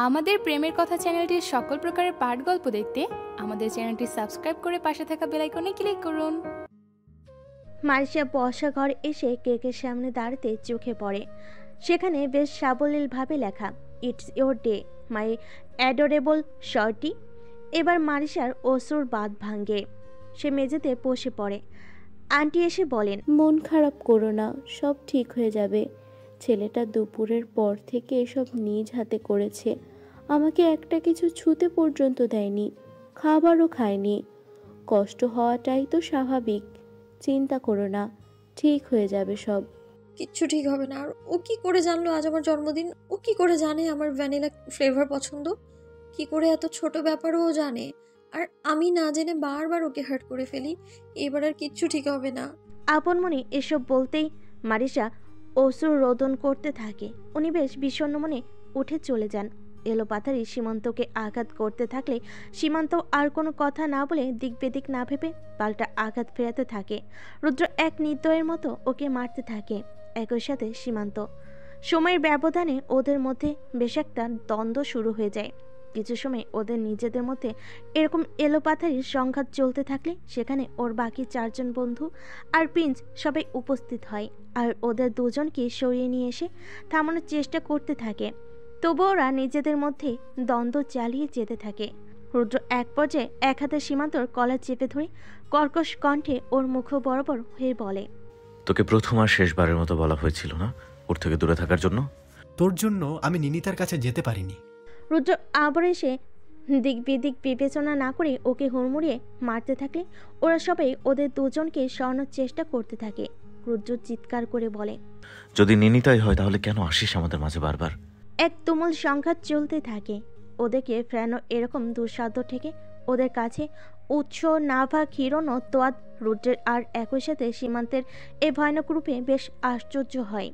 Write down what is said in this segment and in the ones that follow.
আমাদের প্রেমের কথা চ্যানেলটির সকল প্রকারের পাঠ গল্প দেখতে আমাদের চ্যানেলটি সাবস্ক্রাইব করে পাশে থাকা বেল আইকনে ক্লিক করুন। মারিশা বসা ঘর এসে কেকের সামনে দাঁড়াতে চোখে পড়ে। সেখানে বেশ সাবলীলভাবে লেখা, it's your day my adorable shorty. এবার মারিশার অশ্রুর বাঁধ ভাঙে। সে মেঝেতে বসে পড়ে। আন্টি এসে বলেন, মন খারাপ করো না, সব ঠিক হয়ে যাবে। ছেলেটা দুপুরের পর থেকে এসব নিজ হাতে করেছে। আমাকে একটা কিছু ছুঁতে পর্যন্ত দেয়নি, খাবারও খায়নি। কষ্ট হওয়াটাই তো স্বাভাবিক। চিন্তা করো না, ঠিক হয়ে যাবে সব। কিচ্ছু ঠিক হবে না। আর ও কি করে জানলো আজ আমার জন্মদিন? ও কি করে জানে আমার ভ্যানিলা ফ্লেভার পছন্দ? কি করে এত ছোট ব্যাপারও ও জানে? আর আমি না জেনে বারবার ওকে হার্ট করে ফেলি। এবার আর কিচ্ছু ঠিক হবে না। আপন মনে এসব বলতেই মারিশা অশ্রু রোদন করতে থাকে। উনি বেশ বিষণ্ণ মনে উঠে চলে যান। এলোপাথারি সীমান্তকে আঘাত করতে থাকলে সীমান্ত আর কোনো কথা না বলে দিক বেদিক না ভেবে পাল্টা আঘাত ফেরাতে থাকে। রুদ্র এক নির্দয়ের মতো ওকে মারতে থাকে। একই সাথে সীমান্ত। সময়ের ব্যবধানে ওদের মধ্যে বেশ একটা দ্বন্দ্ব শুরু হয়ে যায়। কিছু সময় ওদের নিজেদের মধ্যে এরকম এলোপাথারির সংঘাত চলতে থাকলে সেখানে ওর বাকি চারজন বন্ধু আর প্রিন্স সবাই উপস্থিত হয় আর ওদের দুজনকে সরিয়ে নিয়ে এসে থামানোর চেষ্টা করতে থাকে। তবু ওরা নিজেদের মধ্যে দ্বন্দ্ব চালিয়ে যেতে থাকে। রুদ্র এক পর্যায়ে এক হাতে সীমান্তর কলার চেপে ধরে কর্কশ কণ্ঠে ওর মুখ বরাবর হয়ে বলে, তোকে প্রথম আর শেষবারের মতো বলা হয়েছিল না ওর থেকে দূরে থাকার জন্য? তোর জন্য আমি নিনিতার কাছে যেতে পারিনি। রুদ্র আবার এসে দিক বিদিক বিবেচনা না করে ওকে হুড়মুড়িয়ে মারতে থাকলে ওরা সবাই ওদের দুজনকে সরানোর চেষ্টা করতে থাকে। রুদ্র চিৎকার করে বলে, যদি নিনিতাই হয় তাহলে কেন আসিস আমাদের মাঝে বারবার? এক তুমুল সংঘাত চলতে থাকে। ওদেরকে ফ্রেনো এরকম দুঃসাধ্য থেকে ওদের কাছে উৎস নাভা ক্ষীরণ ও তোয়াদ রুদ্রের আর একই সাথে সীমান্তের এ ভয়ানক রূপে বেশ আশ্চর্য হয়।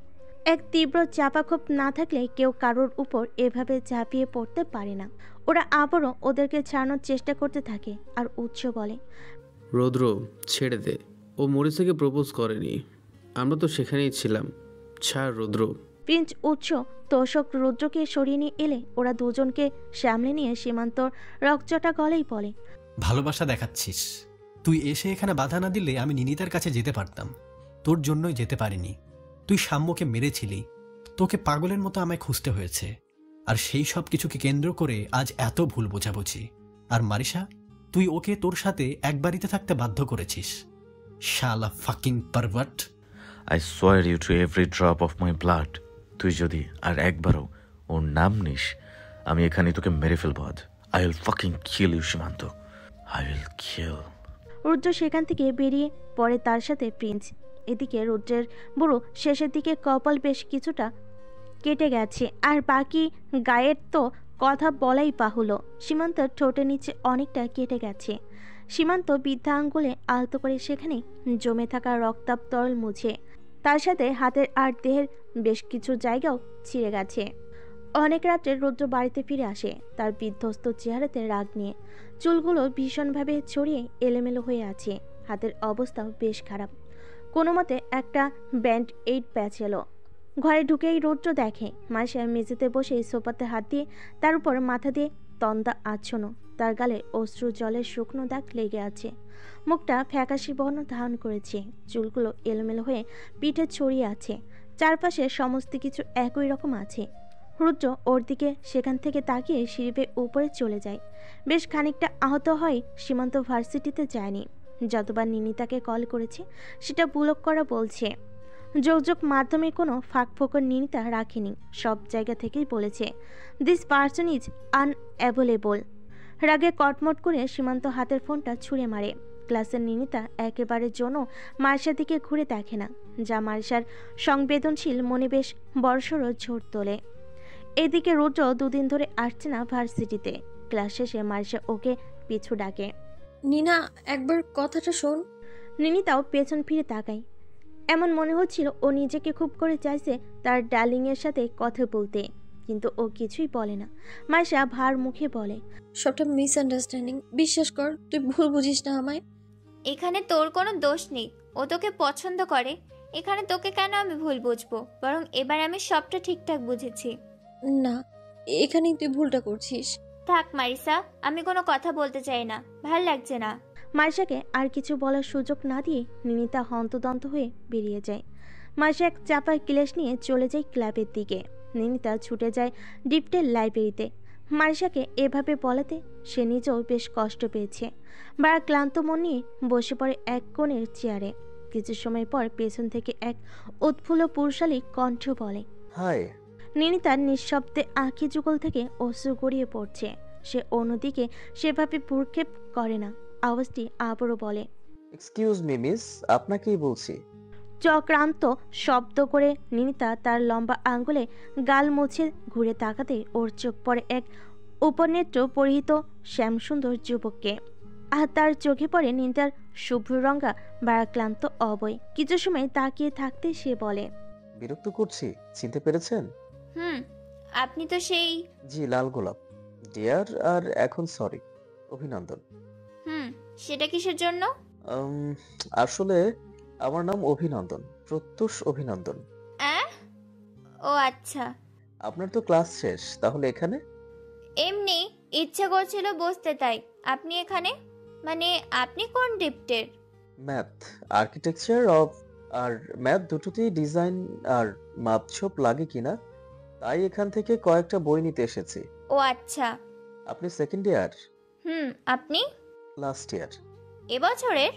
এক তীব্র চাপাক্ষোভ না থাকলে কেউ কারোর উপর এভাবে ঝাঁপিয়ে পড়তে পারে না। ওরা আবারও ওদেরকে ছাড়ানোর চেষ্টা করতে থাকে আর উৎস বলে, রৌদ্র ছেড়ে দে, ও মরিসকে প্রপোজ করেনি, আমরা তো সেখানেই ছিলাম, ছাড় রৌদ্র। প্রিন্স উৎস তোষক রুদ্রকে সরিয়ে নিয়ে এলে ওরা দুজনকে সামলে নিয়ে সীমান্তর রকচটা গলেই বলে, ভালোবাসা দেখাচ্ছিস? তুই এসে এখানে বাধা না দিলে আমি নিনিতার কাছে যেতে পারতাম। তোর জন্যই যেতে পারিনি। তুই সাম্যকে মেরেছিলি, তোকে পাগলের মতো আমায় খুঁজতে হয়েছে। আর সেই সব কিছুকে কেন্দ্র করে আজ এত ভুল বোঝাবুঝি। আর মারিশা, তুই ওকে তোর সাথে এক বাড়িতে থাকতে বাধ্য করেছিস। শালা fucking pervert. I swear you to every drop of my blood, তুই যদি আর একবারও ওর নাম নিস আমি এখানে তোকে মেরে ফেলবো আজ। I will fucking kill you Simanta, I will kill. Rudra সেখান থেকে বেরিয়ে পড়ে তার সাথে প্রিন্স। এদিকে রুদ্রের বুড়ো শেষের দিকে কপাল বেশ কিছুটা কেটে গেছে আর বাকি গায়ের তো কথা বলাই বাহুল্য। সীমান্তর ঠোঁটের নিচে অনেকটা কেটে গেছে। সীমান্ত বৃদ্ধা আঙ্গুলে আলতো করে সেখানে জমে থাকা রক্তাব তরল মুছে। তার সাথে হাতের আর দেহের বেশ কিছু জায়গাও ছিঁড়ে গেছে। অনেক রাত্রে রুদ্র বাড়িতে ফিরে আসে তার বিধ্বস্ত চেহারাতে রাগ নিয়ে। চুলগুলো ভীষণভাবে ছড়িয়ে এলোমেলো হয়ে আছে। হাতের অবস্থাও বেশ খারাপ। কোনো মতে একটা ব্যান্ড এইড প্যাচ এলো। ঘরে ঢুকেই রুদ্র দেখে মাসা মেঝেতে বসে সোফাতে হাত দিয়ে তার উপর মাথা দিয়ে তন্দা আচ্ছন্ন। তার গালে অশ্রু জলের শুকনো দাগ লেগে আছে। মুখটা ফ্যাকাশি বর্ণ ধারণ করেছে। চুলগুলো এলোমেলো হয়ে পিঠে ছড়িয়ে আছে। চারপাশে সমস্ত কিছু একই রকম আছে। রুদ্র ওর দিকে সেখান থেকে তাকিয়ে সিঁড়ি বেয়ে উপরে চলে যায়। বেশ খানিকটা আহত হয়। সীমান্ত ভার্সিটিতে যায়নি। যতবার নিনিতাকে কল করেছে সেটা বুলক করা বলছে। যোগাযোগ মাধ্যমে কোনো ফাঁক ফোকর নিনিতা রাখেনি। সব জায়গা থেকেই বলেছে দিস পার্সন ইজ আনঅ্যাভেলেবল। রাগে কটমট করে সীমান্ত হাতের ফোনটা ছুঁড়ে মারে। ক্লাসের নিনিতা একেবারে জন্য মার্শার দিকে ঘুরে দেখে না, যা মার্শার সংবেদনশীল মনে বেশ বড়সড় ঝোড় তোলে। এদিকে রুদ্র দুদিন ধরে আসছে না ভার্সিটিতে। ক্লাস শেষে মার্শা ওকে পিছু ডাকে, নিনা একবার কথাটা শোন। নিনিতাও পেছন ফিরে তাকায়। এমন মনে হচ্ছিল ও নিজেকে খুব করে চাইছে তার ডার্লিংয়ের সাথে কথা বলতে, কিন্তু ও কিছুই বলে না। মার্শা ভার মুখে বলে, সবটা মিসআন্ডারস্ট্যান্ডিং, বিশ্বাস কর, তুই ভুল বুঝিস না আমায়। এখানে তোর কোনো দোষ নেই, ও তোকে পছন্দ করে। এখানে তোকে কেন আমি ভুল বুঝবো? বরং এবার আমি সবটা ঠিকঠাক বুঝেছি। না, এখানেই তুই ভুলটা করছিস। থাক মারিসা, আমি কোনো কথা বলতে চাই না, ভাল লাগছে না। মাইশাকে আর কিছু বলার সুযোগ না দিয়ে নিনিতা হন্তদন্ত হয়ে বেরিয়ে যায়। মাইশা এক চাপা ক্লেশ নিয়ে চলে যায় ক্লাবের দিকে। নিনিতা ছুটে যায় ডিপ্টের লাইব্রেরিতে। মাইশাকে এভাবে বলাতে সে নিজেও বেশ কষ্ট পেয়েছে। বাড়া ক্লান্ত মন নিয়ে বসে পড়ে এক কোণের চেয়ারে। কিছু সময় পর পেছন থেকে এক উৎফুল্ল পুরুষালী কণ্ঠ বলে, হাই। নিনিতার নিঃশব্দে আঁখি যুগল থেকে অশ্রু গড়িয়ে পড়ছে। সে অন্যদিকে সেভাবে ভ্রুক্ষেপ করে না। আওয়াজটি আবারও বলে, এক্সকিউজ মি মিস, আপনাকেই বলছি। চক্রান্ত শব্দ করে নিনিতা তার লম্বা আঙ্গুলে গাল মুছে ঘুরে তাকাতে ওর চোখ পড়ে এক উপনেত্র পরিহিত শ্যামসুন্দর যুবককে। আর তার চোখে পড়ে নিনিতার শুভ্ররঙা বারাক্লান্ত অবয়। কিছু সময় তাকিয়ে থাকতে সে বলে, বিরক্ত করছি, চিনতে পেরেছেন? আপনি তো সেই। জি, লাল গোলাপ ডিয়ার। আর এখন সরি, অভিনন্দন। সেটা কিসের জন্য? আসলে আমার নাম অভিনন্দন, প্রত্যুষ অভিনন্দন। ও আচ্ছা। আপনার তো ক্লাস শেষ, তাহলে এখানে? এমনি ইচ্ছা করছিল বসতে, তাই। আপনি এখানে? মানে আপনি কোন ডিপ্টের? ম্যাথ, আর্কিটেকচার অফ আর ম্যাথ দুটোতেই ডিজাইন আর মাপঝোপ লাগে কিনা, তাই এখান থেকে কয়েকটা বই নিতে এসেছি। ও আচ্ছা। আপনি সেকেন্ড ইয়ার? আপনি? Last year. এবছরের?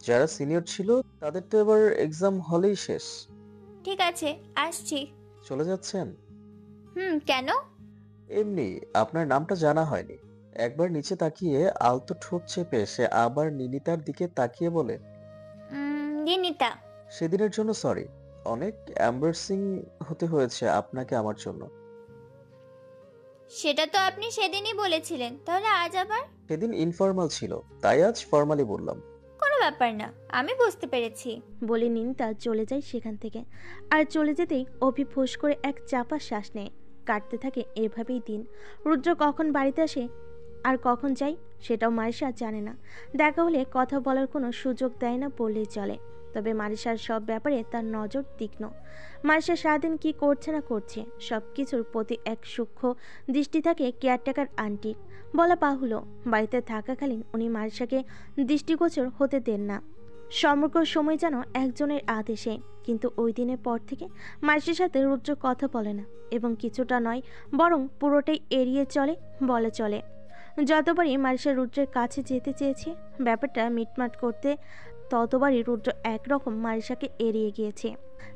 যারা সিনিয়র ছিল তাদের তো এবার এক্সাম হলেই শেষ। ঠিক আছে, আসছি। চলে যাচ্ছেন? কেন? এমনি, আপনার নামটা জানা হয়নি। একবার নিচে তাকিয়ে আলতো ঠোঁট চেপে সে আবার নিনিতার দিকে তাকিয়ে বলে, নিনিতা। সেদিনের জন্য সরি, অনেক এম্বারেসিং হতে হয়েছে আপনাকে আমার জন্য। সেটা তো আপনি সেদিনই বলেছিলেন, তাহলে আজ আবার? সেদিন ইনফর্মাল ছিল, তাই আজ ফর্মালি বললাম। কোনো ব্যাপার না, আমি বুঝতে পেরেছি। বলে নিনিতা চলে যায় সেখান থেকে। আর চলে যেতেই অভি ফুস করে এক চাপা শ্বাস নেয়। কাটতে থাকে এভাবেই দিন। রুদ্র কখন বাড়িতে আসে আর কখন যায় সেটাও মারিসা জানে না। দেখা হলে কথা বলার কোনো সুযোগ দেয় না বললেই চলে। তবে মারিসার সব ব্যাপারে তার নজর তীক্ষ্ণ। মারিসা সারাদিন কি করছে না করছে সব কিছুর প্রতি এক সূক্ষ্ম দৃষ্টি থাকে কেয়ারটেকার আন্টির। বলা বাহুল্য, বাড়িতে থাকাকালীন উনি মারিসাকে দৃষ্টিগোচর হতে দেন না। সমগ্র সময় যেন একজনের আদেশে। কিন্তু ওই দিনের পর থেকে মারিসার সাথে রুদ্র কথা বলে না, এবং কিছুটা নয় বরং পুরোটাই এড়িয়ে চলে বলে চলে। যতবারই মারিসা রুদ্রের কাছে যেতে চেয়েছে ব্যাপারটা মিটমাট করতে, ততবারই রুদ্র একরকম মারিসাকে এড়িয়ে গিয়েছে।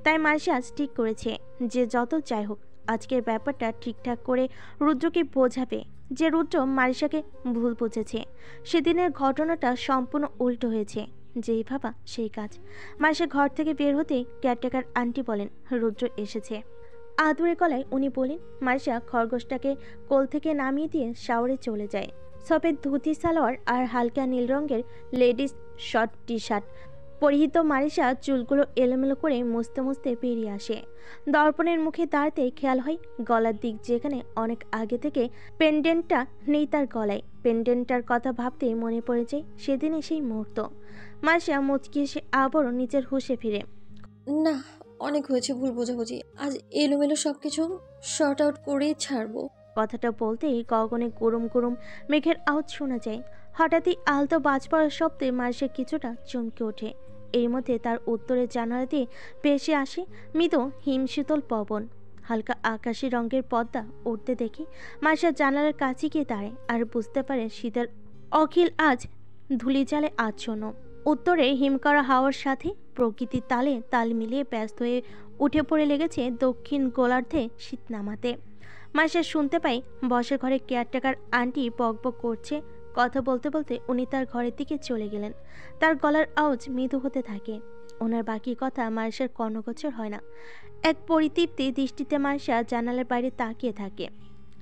তাই মারিসা আজ ঠিক করেছে যে যত যাই হোক আজকের ব্যাপারটা ঠিকঠাক করে রুদ্রকে বোঝাবে যে রুদ্র মারিসাকে ভুল বুঝেছে। সেদিনের ঘটনাটা সম্পূর্ণ উল্টো হয়েছে। যেই ভাবা সেই কাজ। মারিসা ঘর থেকে বের হতেই কেয়ারটেকার আন্টি বলেন রুদ্র এসেছে। আদুরে গলায় উনি বলেন। মারিসা খরগোশটাকে কোল থেকে নামিয়ে দিয়ে শাওয়ারে চলে যায়। সফেদ ধুতি সালোয়ার আর হালকা নীল রঙের লেডিস শর্ট টি শার্ট পরিহিত মারিসা চুলগুলো এলোমেলো করে মুছতে মুছতে বেরিয়ে আসে। দর্পণের মুখে দাঁড়াতে খেয়াল হয় গলার দিক, যেখানে অনেক আগে থেকে পেন্ডেন্টটা নেই তার গলায়। পেন্ডেন্টটার কথা ভাবতেই মনে পড়ে যায় সেদিনে সেই মুহূর্ত। মারিসা মুচকি এসে আবারও নিজের হুঁশে ফিরে। না, অনেক হয়েছে ভুল বোঝাবুঝি। আজ এলোমেলো সবকিছু শর্ট আউট করেই ছাড়বো। কথাটা বলতেই গগনে গরম গরম মেঘের আওয়াজ শোনা যায়। হঠাৎই আলতো বাজ পড়ার শব্দে মারিসা কিছুটা চমকে ওঠে। এর মধ্যে তার উত্তরের জানালা দিয়ে ভেসে আসে মৃদু হিমশীতল পবন। হালকা আকাশি রঙের পর্দা উঠতে দেখি মারিসা জানালার কাছে গিয়ে দাঁড়ায় আর বুঝতে পারে শীতের অখিল আজ ধূলিজালে আচ্ছন্ন। উত্তরে হিমকরা হাওয়ার সাথে প্রকৃতির তালে তাল মিলিয়ে ব্যস্ত হয়ে উঠে পড়ে লেগেছে দক্ষিণ গোলার্ধে শীত নামাতে। মারিসা শুনতে পাই বসে ঘরে কেয়ারটেকার আন্টি বকবক করছে। কথা বলতে বলতে উনি তার ঘরের দিকে চলে গেলেন। তার গলার আওয়াজ মৃদু হতে থাকে। ওনার বাকি কথা মারিসার কর্ণগোচর হয় না। এক পরিতৃপ্তি দৃষ্টিতে মারিসা জানালার বাইরে তাকিয়ে থাকে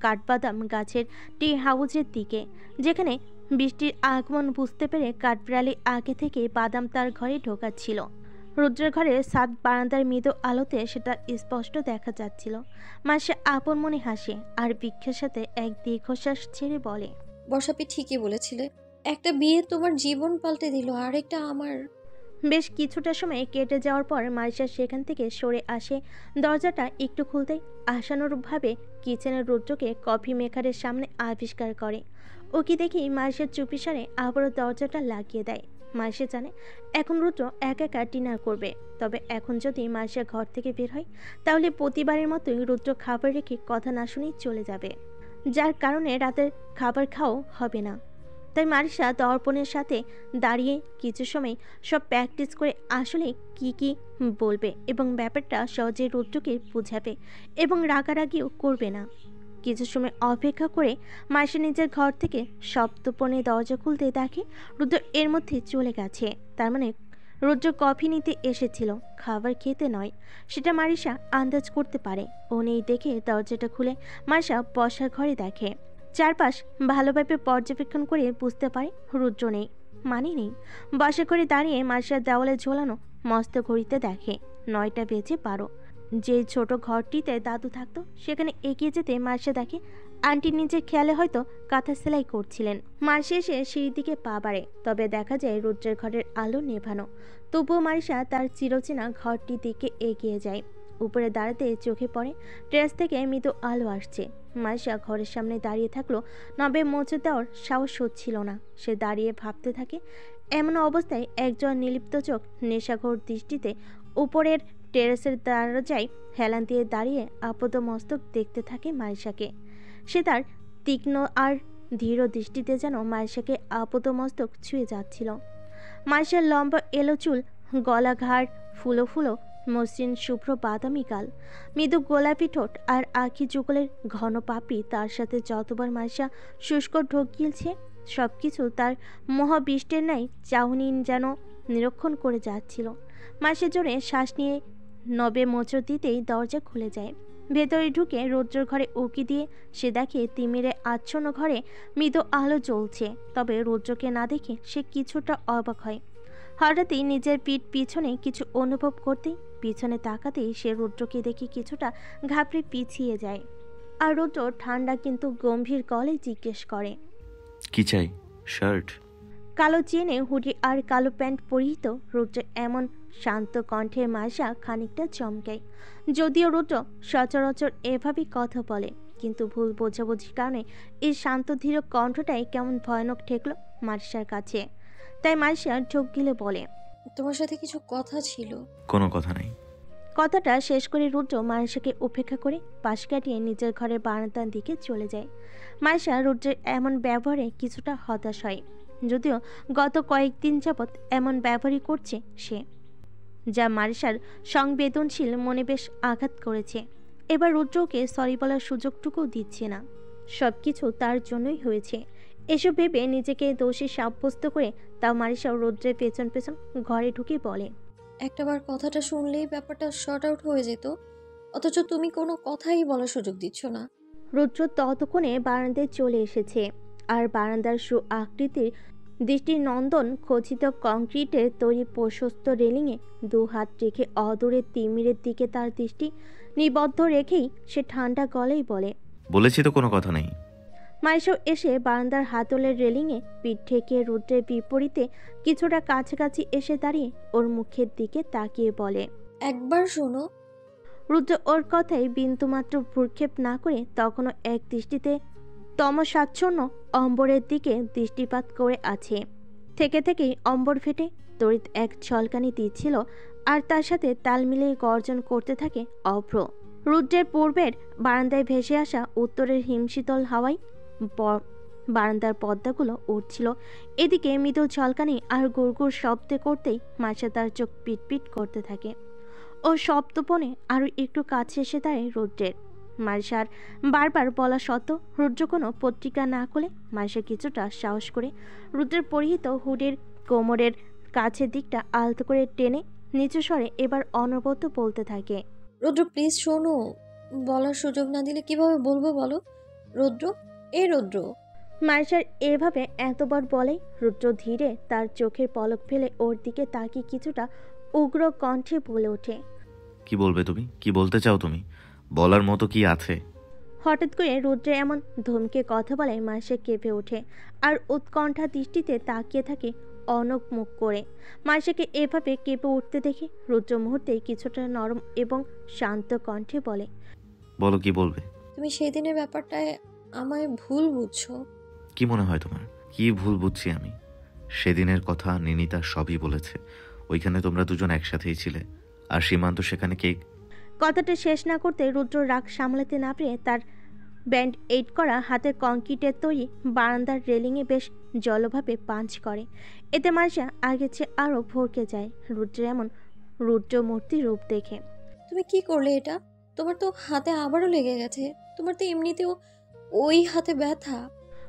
কাঠবাদাম গাছের টি হাউজের দিকে, যেখানে বৃষ্টির আগমন বুঝতে পেরে কাঠবিড়ালি আগে থেকে বাদাম তার ঘরে ঢোকাচ্ছিল। রুদ্রের ঘরের ছাদ বারান্দার মৃদু আলোতে সেটা স্পষ্ট দেখা যাচ্ছিল। মাসে আপন মনে হাসে আর বৃক্ষের সাথে এক দীর্ঘশ্বাস ছেড়ে বলে, বর্ষাপি ঠিকই বলেছিলে, একটা বিয়ে তোমার জীবন পাল্টে দিল, আর একটা আমার। বেশ কিছুটা সময় কেটে যাওয়ার পর মারিশা সেখান থেকে সরে আসে। দরজাটা একটু খুলতেই আশানুরূপভাবে কিচেনের রুদ্রকে কফি মেকারের সামনে আবিষ্কার করে। ওকে দেখেই মারিশা চুপিসারে আবারও দরজাটা লাগিয়ে দেয়। মারিশা জানে এখন রুদ্র একা একা ডিনার করবে, তবে এখন যদি মারিশা ঘর থেকে বের হয় তাহলে প্রতিবারের মতোই রুদ্র খাবার রেখে কথা না শুনেই চলে যাবে, যার কারণে রাতের খাবার খাওয়াও হবে না। তাই মারিশা দর্পণের সাথে দাঁড়িয়ে কিছু সময় সব প্র্যাকটিস করে আসলে কি কি বলবে এবং ব্যাপারটা সহজে রুদ্রকে বুঝাবে এবং রাগারাগিও করবে না। কিছু সময় অপেক্ষা করে মারিশা নিজের ঘর থেকে সপ্তপনে দরজা খুলতে দেখে রুদ্র এর মধ্যে চলে গেছে। তার মানে রুদ্র কফি নিতে এসেছিল, খাবার খেতে নয়। সেটা মারিশা আন্দাজ করতে পারে। ও নেই দেখে দরজাটা খুলে মারিশা বসার ঘরে দেখে। চারপাশ ভালোভাবে পর্যবেক্ষণ করে বুঝতে পারে রুদ্র নেই, মানে নেই। বসা করে দাঁড়িয়ে মারিশা দেওয়ালে ঝোলানো মস্ত ঘড়িতে দেখে 9টা বেজে 12। যে ছোট ঘরটিতে দাদু থাকতো সেখানে এগিয়ে যেতে মারিশা দেখে আন্টি নিজের খেয়ালে হয়তো কাঁথা সেলাই করছিলেন। মারিশা এসে সিঁড়ির দিকে পা বাড়ে, তবে দেখা যায় রুদ্রের ঘরের আলো নেভানো। তবুও মারিশা তার চিরচেনা ঘরটির দিকে এগিয়ে যায়। উপরে দাঁড়াতে চোখে পড়ে টেরেস থেকে মৃদু আলো আসছে। মারিশা ঘরের সামনে দাঁড়িয়ে থাকলো, নবে মোচে দেওয়ার সাহস হচ্ছিল না। সে দাঁড়িয়ে ভাবতে থাকে। এমন অবস্থায় একজন নিলিপ্ত চোখ নেশাঘোর দৃষ্টিতে উপরের টেরেসের দরজায় হেলান দিয়ে দাঁড়িয়ে আপাতমস্তক দেখতে থাকে মারিশাকে। সে তার তীক্ষ্ণ আর ধীর দৃষ্টিতে যেন মারিশাকে আপাতমস্তক ছুঁয়ে যাচ্ছিল। মারিশার লম্বা এলো চুল, গলা ঘাড় ফুলো ফুলো, মসৃণ শুভ্র বাদামি গাল, মৃদু গোলাপি ঠোঁট আর আখি যুগলের ঘন পাপড়ি। তার সাথে যতবার মারিশা শুষ্ক ঢোক গিলছে সবকিছু তার মহাবিষ্টের ন্যায় চাহনি যেন নিরীক্ষণ করে যাচ্ছিল। মারিশা জোরে শ্বাস নিয়ে নবে মোচড় দিতেই দরজা খুলে যায়। ভেতরে ঢুকে রৌদ্রের ঘরে উকি দিয়ে সে দেখে তিমিরে আচ্ছন্ন ঘরে মৃদু আলো জ্বলছে। তবে রৌদ্রকে না দেখে সে কিছুটা অবাক হয়। হঠাৎই নিজের পিঠ পিছনে কিছু অনুভব করতেই পিছনে তাকাতেই সে রৌদ্রকে দেখে কিছুটা ঘাবড়ে পিছিয়ে যায়। আর রৌদ্র ঠান্ডা কিন্তু গম্ভীর গলায় জিজ্ঞেস করে, কি চাই? শার্ট? কালো চেনে হুডি আর কালো প্যান্ট পরিহিত রৌদ্রের এমন শান্ত কণ্ঠে মারিশা খানিকটা চমকায়। যদিও রৌদ্র সচরাচর এভাবেই কথা বলে, কিন্তু ভুল বোঝাবুঝির কারণে এই শান্ত ধীর কণ্ঠটাই কেমন ভয়ানক ঠেকল মারিশার কাছে। তাই মারিশা ঢোক গিলে বলে, তোমার সাথে কিছু কথা ছিল। কোনো কথা নাই। কথাটা শেষ করে রুদ্র মারিশাকে উপেক্ষা করে পাশ কাটিয়ে নিজের ঘরের বারান্দার দিকে চলে যায়। মারিশা রুদ্রের এমন ব্যবহারে কিছুটা হতাশ হয়, যদিও গত কয়েকদিন যাবৎ এমন ব্যবহারই করছে সে, যা মারিশার সংবেদনশীল মনে বেশ আঘাত করেছে। এবার রুদ্রকে সরি বলার সুযোগটুকুও দিচ্ছে না। সব কিছু তার জন্যই হয়েছে এসব ভেবে নিজেকে দোষী সাব্যস্ত করে তাও মারিশা রুদ্রের পেছন পেছন ঘরে ঢুকে বলে, একটাবার কথাটা শুনলেই ব্যাপারটা শর্ট আউট হয়ে যেত, অথচ তুমি কোনো কথাই বলার সুযোগ দিচ্ছ না। রুদ্র ততক্ষণে বারান্দায় চলে এসেছে, আর বারান্দার আকৃতির দৃষ্টি নন্দন খচিত কংক্রিটের তৈরি প্রশস্ত রেলিংয়ে 2 হাত রেখে অদূরে তিমিরের দিকে তার দৃষ্টি নিবদ্ধ রেখেই সে ঠান্ডা গলায় বলে, বলেছি তো কোনো কথা নেই। মারিশা এসে বারান্দার হাতলের রেলিংয়ে পিঠ ঠেকে রুদ্রের বিপরীতে কিছুটা কাছাকাছি এসে দাঁড়িয়ে ওর মুখের দিকে তাকিয়ে বলে, একবার শোনো। রুদ্র ওর কথায় বিন্দুমাত্র ভ্রুক্ষেপ না করে তখনও এক দৃষ্টিতে তমসাচ্ছন্ন অম্বরের দিকে দৃষ্টিপাত করে আছে। থেকে থেকেই অম্বর ফেটে তড়িৎ এক ঝলকানি দিচ্ছিল, আর তার সাথে তাল মিলিয়ে গর্জন করতে থাকে অভ্র। রুদ্রের পূর্বের বারান্দায় ভেসে আসা উত্তরের হিমশীতল হাওয়ায় বারান্দার পর্দাগুলো উঠছিল। এদিকে মৃদু ঝলকানি আর গুড়গুড় শব্দ করতেই মারিশা তার চোখ পিটপিট করতে থাকে। ও শব্দপনে আরও একটু কাছে এসে দাঁড়ায় রুদ্রের। মারিশার বারবার বলা সত্ত্বেও রুদ্র কোনো পত্রিকা না খুলে মারিশা কিছুটা সাহস করে রুদ্রের পরিহিত হুডির কোমরের কাছের দিকটা আলতো করে টেনে নিচু স্বরে এবার অনবরত বলতে থাকে, রুদ্র প্লিজ শোনো। বলার সুযোগ না দিলে কিভাবে বলবো বলো? রুদ্র, এ রুদ্র। মারিশার এভাবে এতবার বলে রুদ্র ধীরে তার চোখের পলক ফেলে ওর দিকে তাকিয়ে কিছুটা উগ্র কণ্ঠে বলে ওঠে, কি বলবে তুমি? কি বলতে চাও তুমি? বলার মতো কি আছে? হঠাৎ করে রুদ্রে এমন ধমকে কথা বলায় মারিশা কেঁপে ওঠে আর উৎকণ্ঠা দৃষ্টিতে তাকিয়ে থাকে অনক মুখ করে। মাইশাকে এভাবে কেঁপে উঠতে দেখে রুদ্র মুহূর্তেই কিছুটা নরম এবং শান্ত কণ্ঠে বলে, বলো কি বলবে? তুমি সেদিনের ব্যাপারটায় আমায় ভুল বুঝছো। কি মনে হয় তোমার? কি ভুল বুঝছি আমি? সেদিনের কথা নিনিতা সবই বলেছে। ওইখানে তোমরা দুজন একসাথেই ছিলে, আর সীমান্ত সেখানে কে? কথাটা শেষ না করতে রুদ্র রাগ সামলাতে না পেরে তার ব্যান্ড এইড করা হাতের কংক্রিটের তৈরি বারান্দার রেলিংয়ে বেশ জলভাবে পাঞ্চ করে। এতে মাইশা আগের চেয়ে আরও ভরকে যায় রুদ্রের এমন রুদ্রমূর্তি রূপ দেখে। তুমি কি করলে এটা? তোমার তো হাতে আবারও লেগে গেছে। তোমার তো এমনিতেও ওই হাতে ব্যথা।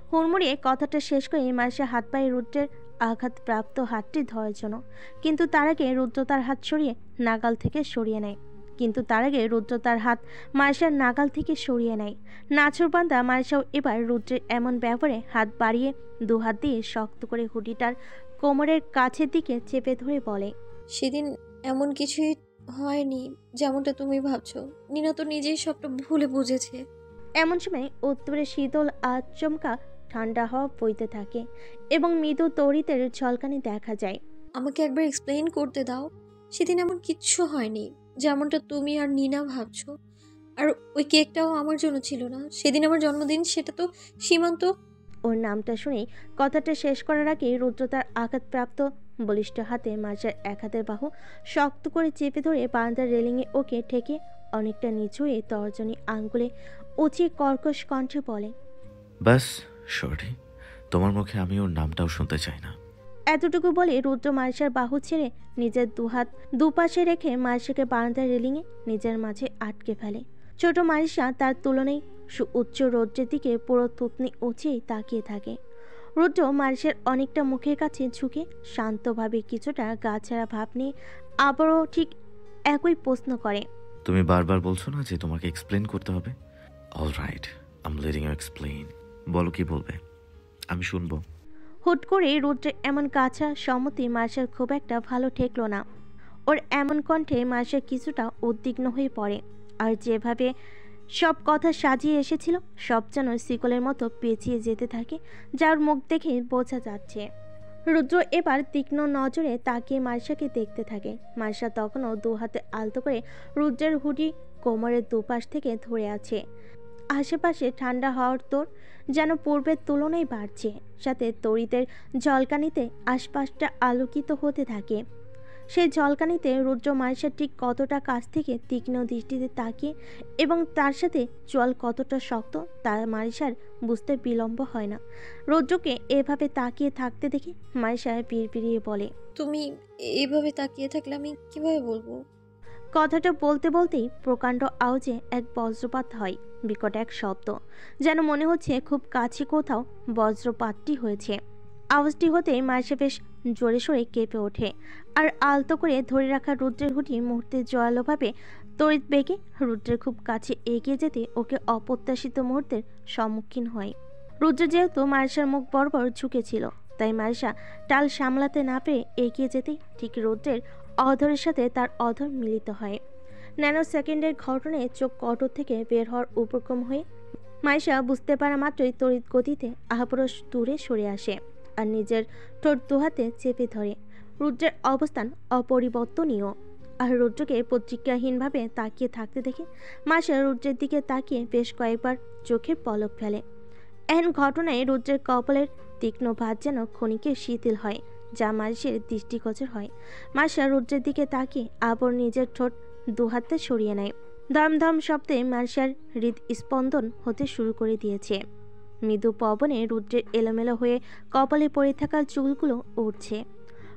হুড়মুড়িয়ে কথাটা শেষ করে মাইশা হাত পায়ে রুদ্রের আঘাতপ্রাপ্ত হাতটি ধরার জন্য, কিন্তু তার আগে রুদ্র তার হাত সরিয়ে নাগাল থেকে সরিয়ে নেয়। মাইশার নাগাল থেকে সরিয়ে নেয়। নাছরবান্দা মাইশাও এবার রুদ্রের এমন ব্যবহারে হাত বাড়িয়ে দু হাত দিয়ে শক্ত করে হুডিটার কোমরের কাছের দিকে চেপে ধরে বলে, সেদিন এমন কিছুই হয়নি যেমনটা তুমি ভাবছো। নিনা তো নিজেই সবটা ভুলে বুঝেছে। এমন সময় উত্তরে শীতল আচমকা ঠান্ডা হাওয়া বইতে থাকে এবং মৃদু তড়িতের ঝলকানি দেখা যায়। আমাকে একবার এক্সপ্লেইন করতে দাও। সেদিন এমন কিচ্ছু হয়নি যেমনটা তুমি আর নিনা ভাবছো। আর ওই কেকটাও আমার জন্য ছিল না। সেদিন আমার জন্মদিন, সেটা তো সীমান্ত। ওর নামটা শুনেই কথাটা শেষ করার আগে রুদ্র তার আঘাতপ্রাপ্ত বলিষ্ঠ হাতে মার্জার এক হাতের বাহু শক্ত করে চেপে ধরে বারান্দার রেলিংয়ে ওকে ঠেকে অনেকটা নিচু হয়ে তর্জনী আঙ্গুলে উঁচিয়ে কর্কশ কণ্ঠে বলে, ব্যাস শর্টি, তোমার মুখে আমি ওর নামটাও শুনতে চাই না। এতটুকু বলে রুদ্র মার্শার বাহু ছেড়ে নিজের দুহাত দুপাশে রেখে মার্শাকে বারান্দার রেলিংয়ে নিজের মাঝে আটকে ফেলে। ছোট মার্শা তার তুলনায় উচ্চ রৌদ্রের দিকে পুরো তুতনি উঁচিয়ে তাকিয়ে থাকে। রুদ্র মার্শের অনেকটা মুখের কাছে ঝুঁকে শান্তভাবে কিছুটা গাছাড়া ভাব নিয়ে আবারও ঠিক একই প্রশ্ন করে, তুমি বারবার বলছো না যে তোমাকে এক্সপ্লেন করতে হবে? All right, I am letting you explain. বলো কি বলবে, আমি শুনবো। হুট করে রুদ্রের এমন কাছা সম্মতি মার্শার খুব একটা ভালো ঠেকলো না। ওর এমন কণ্ঠে মার্শা কিছুটা উদ্বিগ্ন হয়ে পড়ে, আর যেভাবে সব কথা সাজিয়ে এসেছিল সব যেন শিকলের মতো পেঁচিয়ে যেতে থাকে, যার মুখ দেখে বোঝা যাচ্ছে। রুদ্র এবার তীক্ষ্ণ নজরে তাকিয়ে মার্শাকে দেখতে থাকে। মার্শা তখনও দু হাতে আলতো করে রুদ্রের হুডি কোমরের দুপাশ থেকে ধরে আছে। আশেপাশে ঠান্ডা হওয়ার তোর যেন পূর্বের তুলনায় বাড়ছে, সাথে তড়িতের ঝলকানিতে আশপাশটা আলোকিত হতে থাকে। সেই ঝলকানিতে রুদ্র মার্শার ঠিক কতটা কাছ থেকে তীক্ষ্ণ দৃষ্টিতে তাকিয়ে এবং তার সাথে জল কতটা শক্ত তা মার্শার বুঝতে বিলম্ব হয় না। রুদ্রকে এভাবে তাকিয়ে থাকতে দেখে মার্শা বিড়বিড়িয়ে বলে, তুমি এইভাবে তাকিয়ে থাকলে আমি কিভাবে বলবো? কথাটা বলতে বলতেই প্রকাণ্ড আওয়াজে এক বজ্রপাত হয়। বিকট এক শব্দ, যেন মনে হচ্ছে খুব কাছে কোথাও বজ্রপাতটি হয়েছে। আওয়াজটি হতেই মার্শা বেশ জোরে সোরে কেঁপে ওঠে, আর আলতো করে ধরে রাখা রুদ্রের হুডি মুহূর্তে জোরালোভাবে তড়িৎ বেগে রুদ্রের খুব কাছে এগিয়ে যেতে ওকে অপ্রত্যাশিত মুহূর্তের সম্মুখীন হয়। রুদ্র যেহেতু মার্শার মুখ বরাবর ঝুঁকেছিল, তাই মার্শা টাল সামলাতে না পেরে এগিয়ে যেতেই ঠিক রুদ্রের অধরের সাথে তার অধর মিলিত হয়। ন্যানো সেকেন্ডের ঘটনায় চোখ কটর থেকে বের হওয়ার উপক্রম হয়ে মাইশা বুঝতে পারা মাত্রই তড়িৎ গতিতে আহাপরশ দূরে সরে আসে আর নিজের ঠোঁট দুহাতে চেপে ধরে। রুদ্রের অবস্থান অপরিবর্তনীয়, আর রুদ্রকে প্রতিক্রিয়াহীনভাবে তাকিয়ে থাকতে দেখে মাইশা রুদ্রের দিকে তাকিয়ে বেশ কয়েকবার চোখের পলক ফেলে। এহেন ঘটনায় রুদ্রের কপালের তীক্ষ্ণ ভাঁজ যেন ক্ষণিকে শিথিল হয়, যা মাইশার দৃষ্টিগোচর হয়। মাইশা রুদ্রের দিকে তাকিয়ে আবার নিজের ঠোঁট দুহাতে সরিয়ে নেয়। ধর্ম ধর্ম শব্দে মাইশার হৃদস্পন্দন হতে শুরু করে দিয়েছে। মৃদু পবনে রুদ্রের এলোমেলো হয়ে কপালে পড়ে থাকা চুলগুলো উঠছে।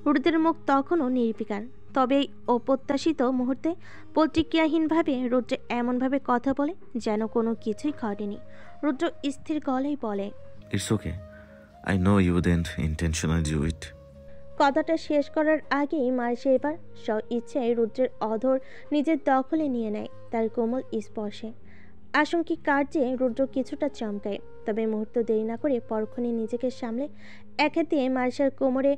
রুদ্রের মুখ তখনও নির্বিকার, তবে এই অপ্রত্যাশিত মুহূর্তে প্রতিক্রিয়াহীনভাবে রুদ্র এমনভাবে কথা বলে যেন কোনো কিছুই ঘটেনি। রুদ্র স্থির গলায় বলে, it's okay, I know you didn't intentionally do it. কথাটা শেষ করার আগেই মার্শা এবার স্ব ইচ্ছায় রুদ্রের অধর নিজের দখলে নিয়ে নেয় তার কোমল স্পর্শে। আশঙ্কিক কার্যে রুদ্র কিছুটা চমকায়, তবে মুহূর্ত দেরি না করে পরক্ষণে নিজেকে সামলে এক হাতে মার্শার কোমরে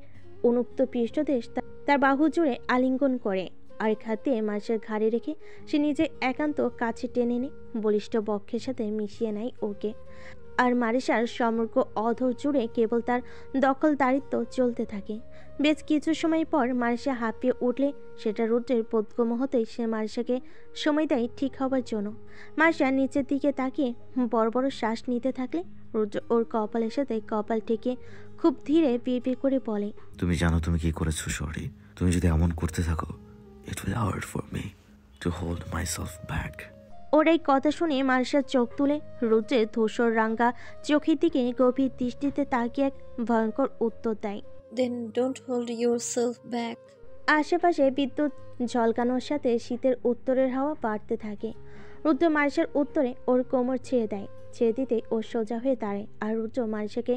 উন্মুক্ত পৃষ্ঠদেশ তার বাহু জুড়ে আলিঙ্গন করে, আরেক হাতে মার্শার ঘাড়ে রেখে সে নিজে একান্ত কাছে টেনে এনে বলিষ্ঠ বক্ষের সাথে মিশিয়ে নেয় ওকে। আর মারিসার সমগ্র অধর জুড়ে কেবল তার দখলদারিত্ব চলতে থাকে। বেশ কিছু সময় পর মারিসা হাঁপিয়ে উঠলে সেটা রুদ্রের বোধগম্য হতেই সে মারিসাকে সময় দেয় ঠিক হবার জন্য। মারিসা নিচের দিকে তাকিয়ে বড় বড় শ্বাস নিতে থাকলে রুদ্র ওর কপালের সাথে কপাল ঠেকে খুব ধীরে বিড়বিড় করে বলে, তুমি জানো তুমি কি করেছো শর্টি? তুমি যদি এমন করতে থাকো, it will hard for me to hold myself back. ওর এই কথা শুনে মারিসার চোখ তুলে রুদ্রের ধূসর রাঙ্গা চোখের দিকে গভীর দৃষ্টিতে তাকিয়ে এক ভয়ঙ্কর উত্তর দেয়, Then don't hold yourself back. আশেপাশে বিদ্যুৎ ঝলকানোর সাথে শীতের উত্তরের হাওয়া বাড়তে থাকে। রুদ্র মারিসার উত্তরে ওর কোমর ছেড়ে দেয়। ছেড়ে দিতে ও সোজা হয়ে দাঁড়ায় আর রুদ্র মারিসাকে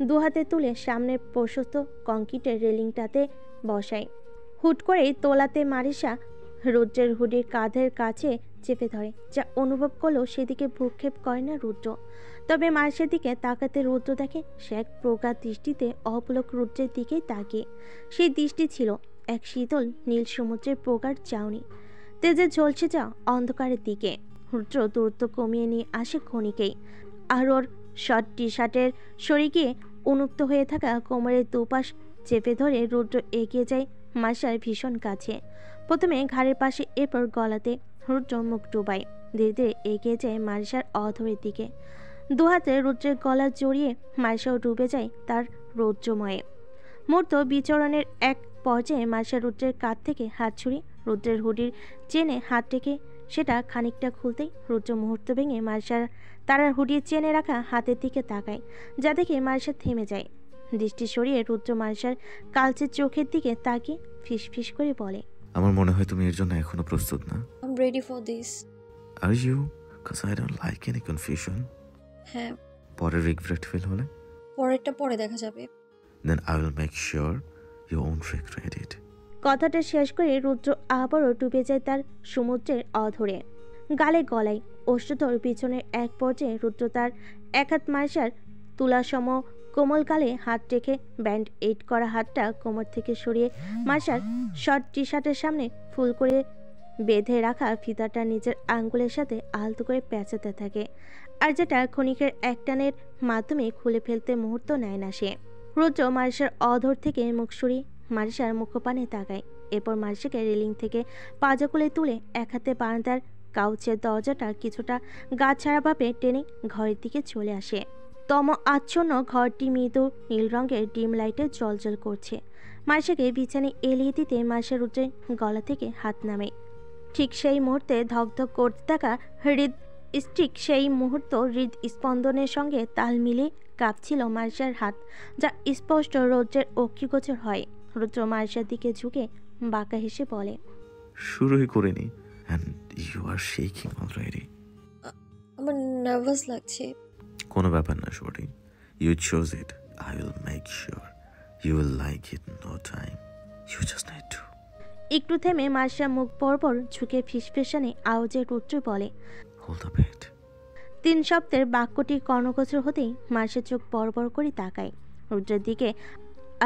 দু হাতে তুলে সামনের প্রশস্ত কংক্রিটের রেলিংটাতে বসায়। হুট করেই তোলাতে মারিসা রুদ্রের হুডির কাঁধের কাছে চেপে ধরে, যা অনুভব করলেও সেদিকে ভ্রুক্ষেপ করে না রুদ্র। তবে মারিসার দিকে তাকাতে রুদ্র দেখে সে এক প্রগাঢ় দৃষ্টিতে অপলক রুদ্রের দিকেই তাকিয়ে। সেই দৃষ্টি ছিল এক শীতল নীল সমুদ্রের প্রগাঢ় চাউনি, তেজে ঝলসে যাওয়া অন্ধকারের দিকে। রুদ্র দূরত্ব কমিয়ে নিয়ে আসে ক্ষণিকেই, আর ওর শর্ট টি শার্টের সরে গিয়ে উন্মুক্ত হয়ে থাকা কোমরের দুপাশ চেপে ধরে রুদ্র এগিয়ে যায় মারিসার ভীষণ কাছে। প্রথমে ঘাড়ের পাশে, এরপর গলাতে। রুদ্র মুখ ডুবায়, ধীরে ধীরে এগিয়ে যায় মারিসার অধরের দিকে। দুহাতে রুদ্রের গলা জড়িয়ে মারিসাও ডুবে যায় তার রৌদ্রময়ে। মুহূর্ত বিচরণের এক পর্যায়ে মারিসা রুদ্রের কাঁধ থেকে হাত ছুড়িয়ে রুদ্রের হুডির চেনে হাত রেখে সেটা খানিকটা খুলতেই রুদ্র মুহূর্ত ভেঙে মারিসার তারার হুডির চেনে রাখা হাতের দিকে তাকায়, যা দেখে মারিসা থেমে যায়। দৃষ্টি সরিয়ে রুদ্র মারিসার কালচে চোখের দিকে তাকিয়ে ফিস ফিস করে বলে, আমার মনে হয় তুমি এর জন্য এখনো প্রস্তুত না। I'm ready for this. Are you? Cause I don't like any confusion. হ্যাঁ, পরে রিগ্রেট ফিল হলে? পরেরটা পরে দেখা যাবে। Then I will make sure you won't regret it. কথাটা শেষ করে রুদ্র আবারও ডুবে যায় তার সমুদ্রের অধরে। গালে গলায় অষ্টধর পিছনের এক পর্যায়ে রুদ্র তার এক হাত মারিসার তুলাসম কোমল গালে হাত রেখে ব্যান্ড এইড করা হাতটা কোমর থেকে সরিয়ে মারিসার শর্ট টি শার্টের সামনে ফুল করে বেঁধে রাখা ফিতাটা নিজের আঙ্গুলের সাথে আলতো করে পেঁচাতে থাকে, আর যেটা ক্ষণিকের একটানের মাধ্যমে খুলে ফেলতে মুহূর্ত নেয় না সে। রুদ্র মারিসার অধর থেকে মুখ সরিয়ে মারিসার মুখপানে তাকায়, এরপর মারিসাকে রেলিং থেকে পাজাকুলে তুলে এক হাতে বারান্দার কাউচের দরজাটা কিছুটা গা ছাড়াভাবে টেনে ঘরের দিকে চলে আসে। তম আচ্ছন্ন ঘরটি মৃদু নীল রঙের ডিম লাইটে জ্বলজ্বল করছে। মারিসাকে বিছানায় এলিয়ে দিতে মারিসা রুদ্রের গলা থেকে হাত নামে। ঠিক সেই মুহূর্তে ধকধক করতে থাকা হৃদ স্পন্দনের সঙ্গে তাল মিলিয়ে কাঁপছিল মারিসার হাত, যা স্পষ্ট রৌদ্রের অক্ষিগোচর হয়। রুদ্র মারিসার দিকে ঝুঁকে বাঁকা হেসে বলে, শুরুই করিনি and you are shaking already. আমার নার্ভাস লাগছে। কোনো ব্যাপার না শর্টি, you chose it. I will make sure you will like it in no time. You just need to. একটু থেমে মারিসা মুখ বরাবর ঝুঁকে ফিসফিসানে আওয়াজে রুদ্র বলে, Hold up it. 3 শব্দের বাক্যটি কর্ণগোচর হতেই মারিসা চোখ বড় বড় করে তাকায় রুদ্রের দিকে,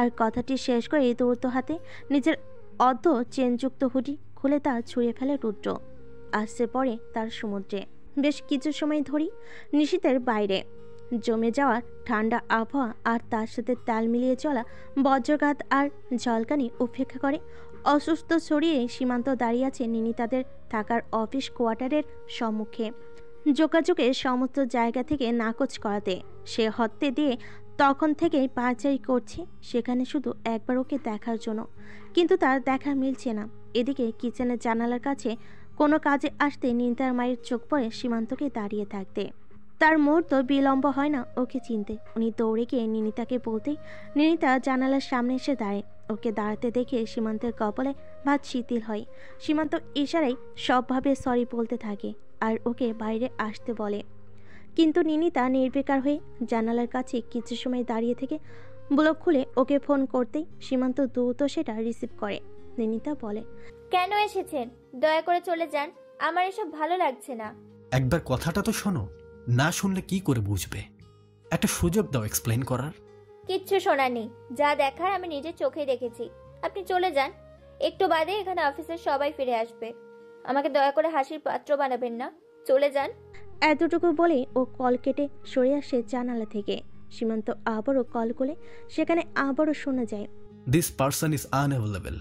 আর কথাটি শেষ করে দৌড়তো হাতে নিজের অর্ধ চেনযুক্ত হুডি খুলে তা ছুঁড়ে ফেলে রুদ্র। আসছে পড়ে তার সমুদ্রে। বেশ কিছু সময় ধরেই নিশীথের বাইরে জমে যাওয়া ঠান্ডা আবহাওয়া আর তার সাথে তাল মিলিয়ে চলা বজ্রঘাত আর ঝলকানি উপেক্ষা করে অসুস্থ ছড়িয়ে সীমান্ত দাঁড়িয়ে আছে নিনি তাদের থাকার অফিস কোয়ার্টারের সম্মুখে। যোগাযোগের সমস্ত জায়গা থেকে নাকচ করাতে সে হত্যে দিয়ে তখন থেকেই পাচারি করছে সেখানে শুধু একবার ওকে দেখার জন্য, কিন্তু তার দেখা মিলছে না। এদিকে কিচেনের জানালার কাছে কোনো কাজে আসতে নিনিতার মায়ের চোখ পড়ে সীমান্তকে দাঁড়িয়ে থাকতে। তার মুহূর্ত বিলম্ব হয় না ওকে চিনতে। উনি দৌড়ে গিয়ে নিনিতাকে বলতেই নিনিতা জানালার সামনে এসে দাঁড়ায়। ওকে দাঁড়াতে দেখে সীমান্তের কপালে ভাত শিথিল হয়। সীমান্ত ইশারায় সবভাবে সরি বলতে থাকে আর ওকে বাইরে আসতে বলে, কিন্তু নিনিতা নির্বিকার হয়ে জানালার কাছে কিছু সময় দাঁড়িয়ে থেকে ব্লক খুলে ওকে ফোন করতেই সীমান্ত দ্রুত সেটা রিসিভ করে। নিনিতা বলে, কেন এসেছেন? দয়া করে চলে যান, আমার এসব ভালো লাগছে না। একবার কথাটা তো শোনো, না শুনলে কি করে বুঝবে? একটা সুযোগ দাও এক্সপ্লেইন করার। কিচ্ছু শোনার নেই, যা দেখার আমি নিজের চোখেই দেখেছি। আপনি চলে যান, একটু বাদে এখানে অফিসের সবাই ফিরে আসবে। আমাকে দয়া করে হাসির পাত্র বানাবেন না, চলে যান। এতটুকু বলেই ও কল কেটে সরে আসে জানালা থেকে। সীমান্ত আবারও কল করে সেখানে আবারও শোনা যায়, দিস পার্সন ইজ আনঅ্যাভেলেবল।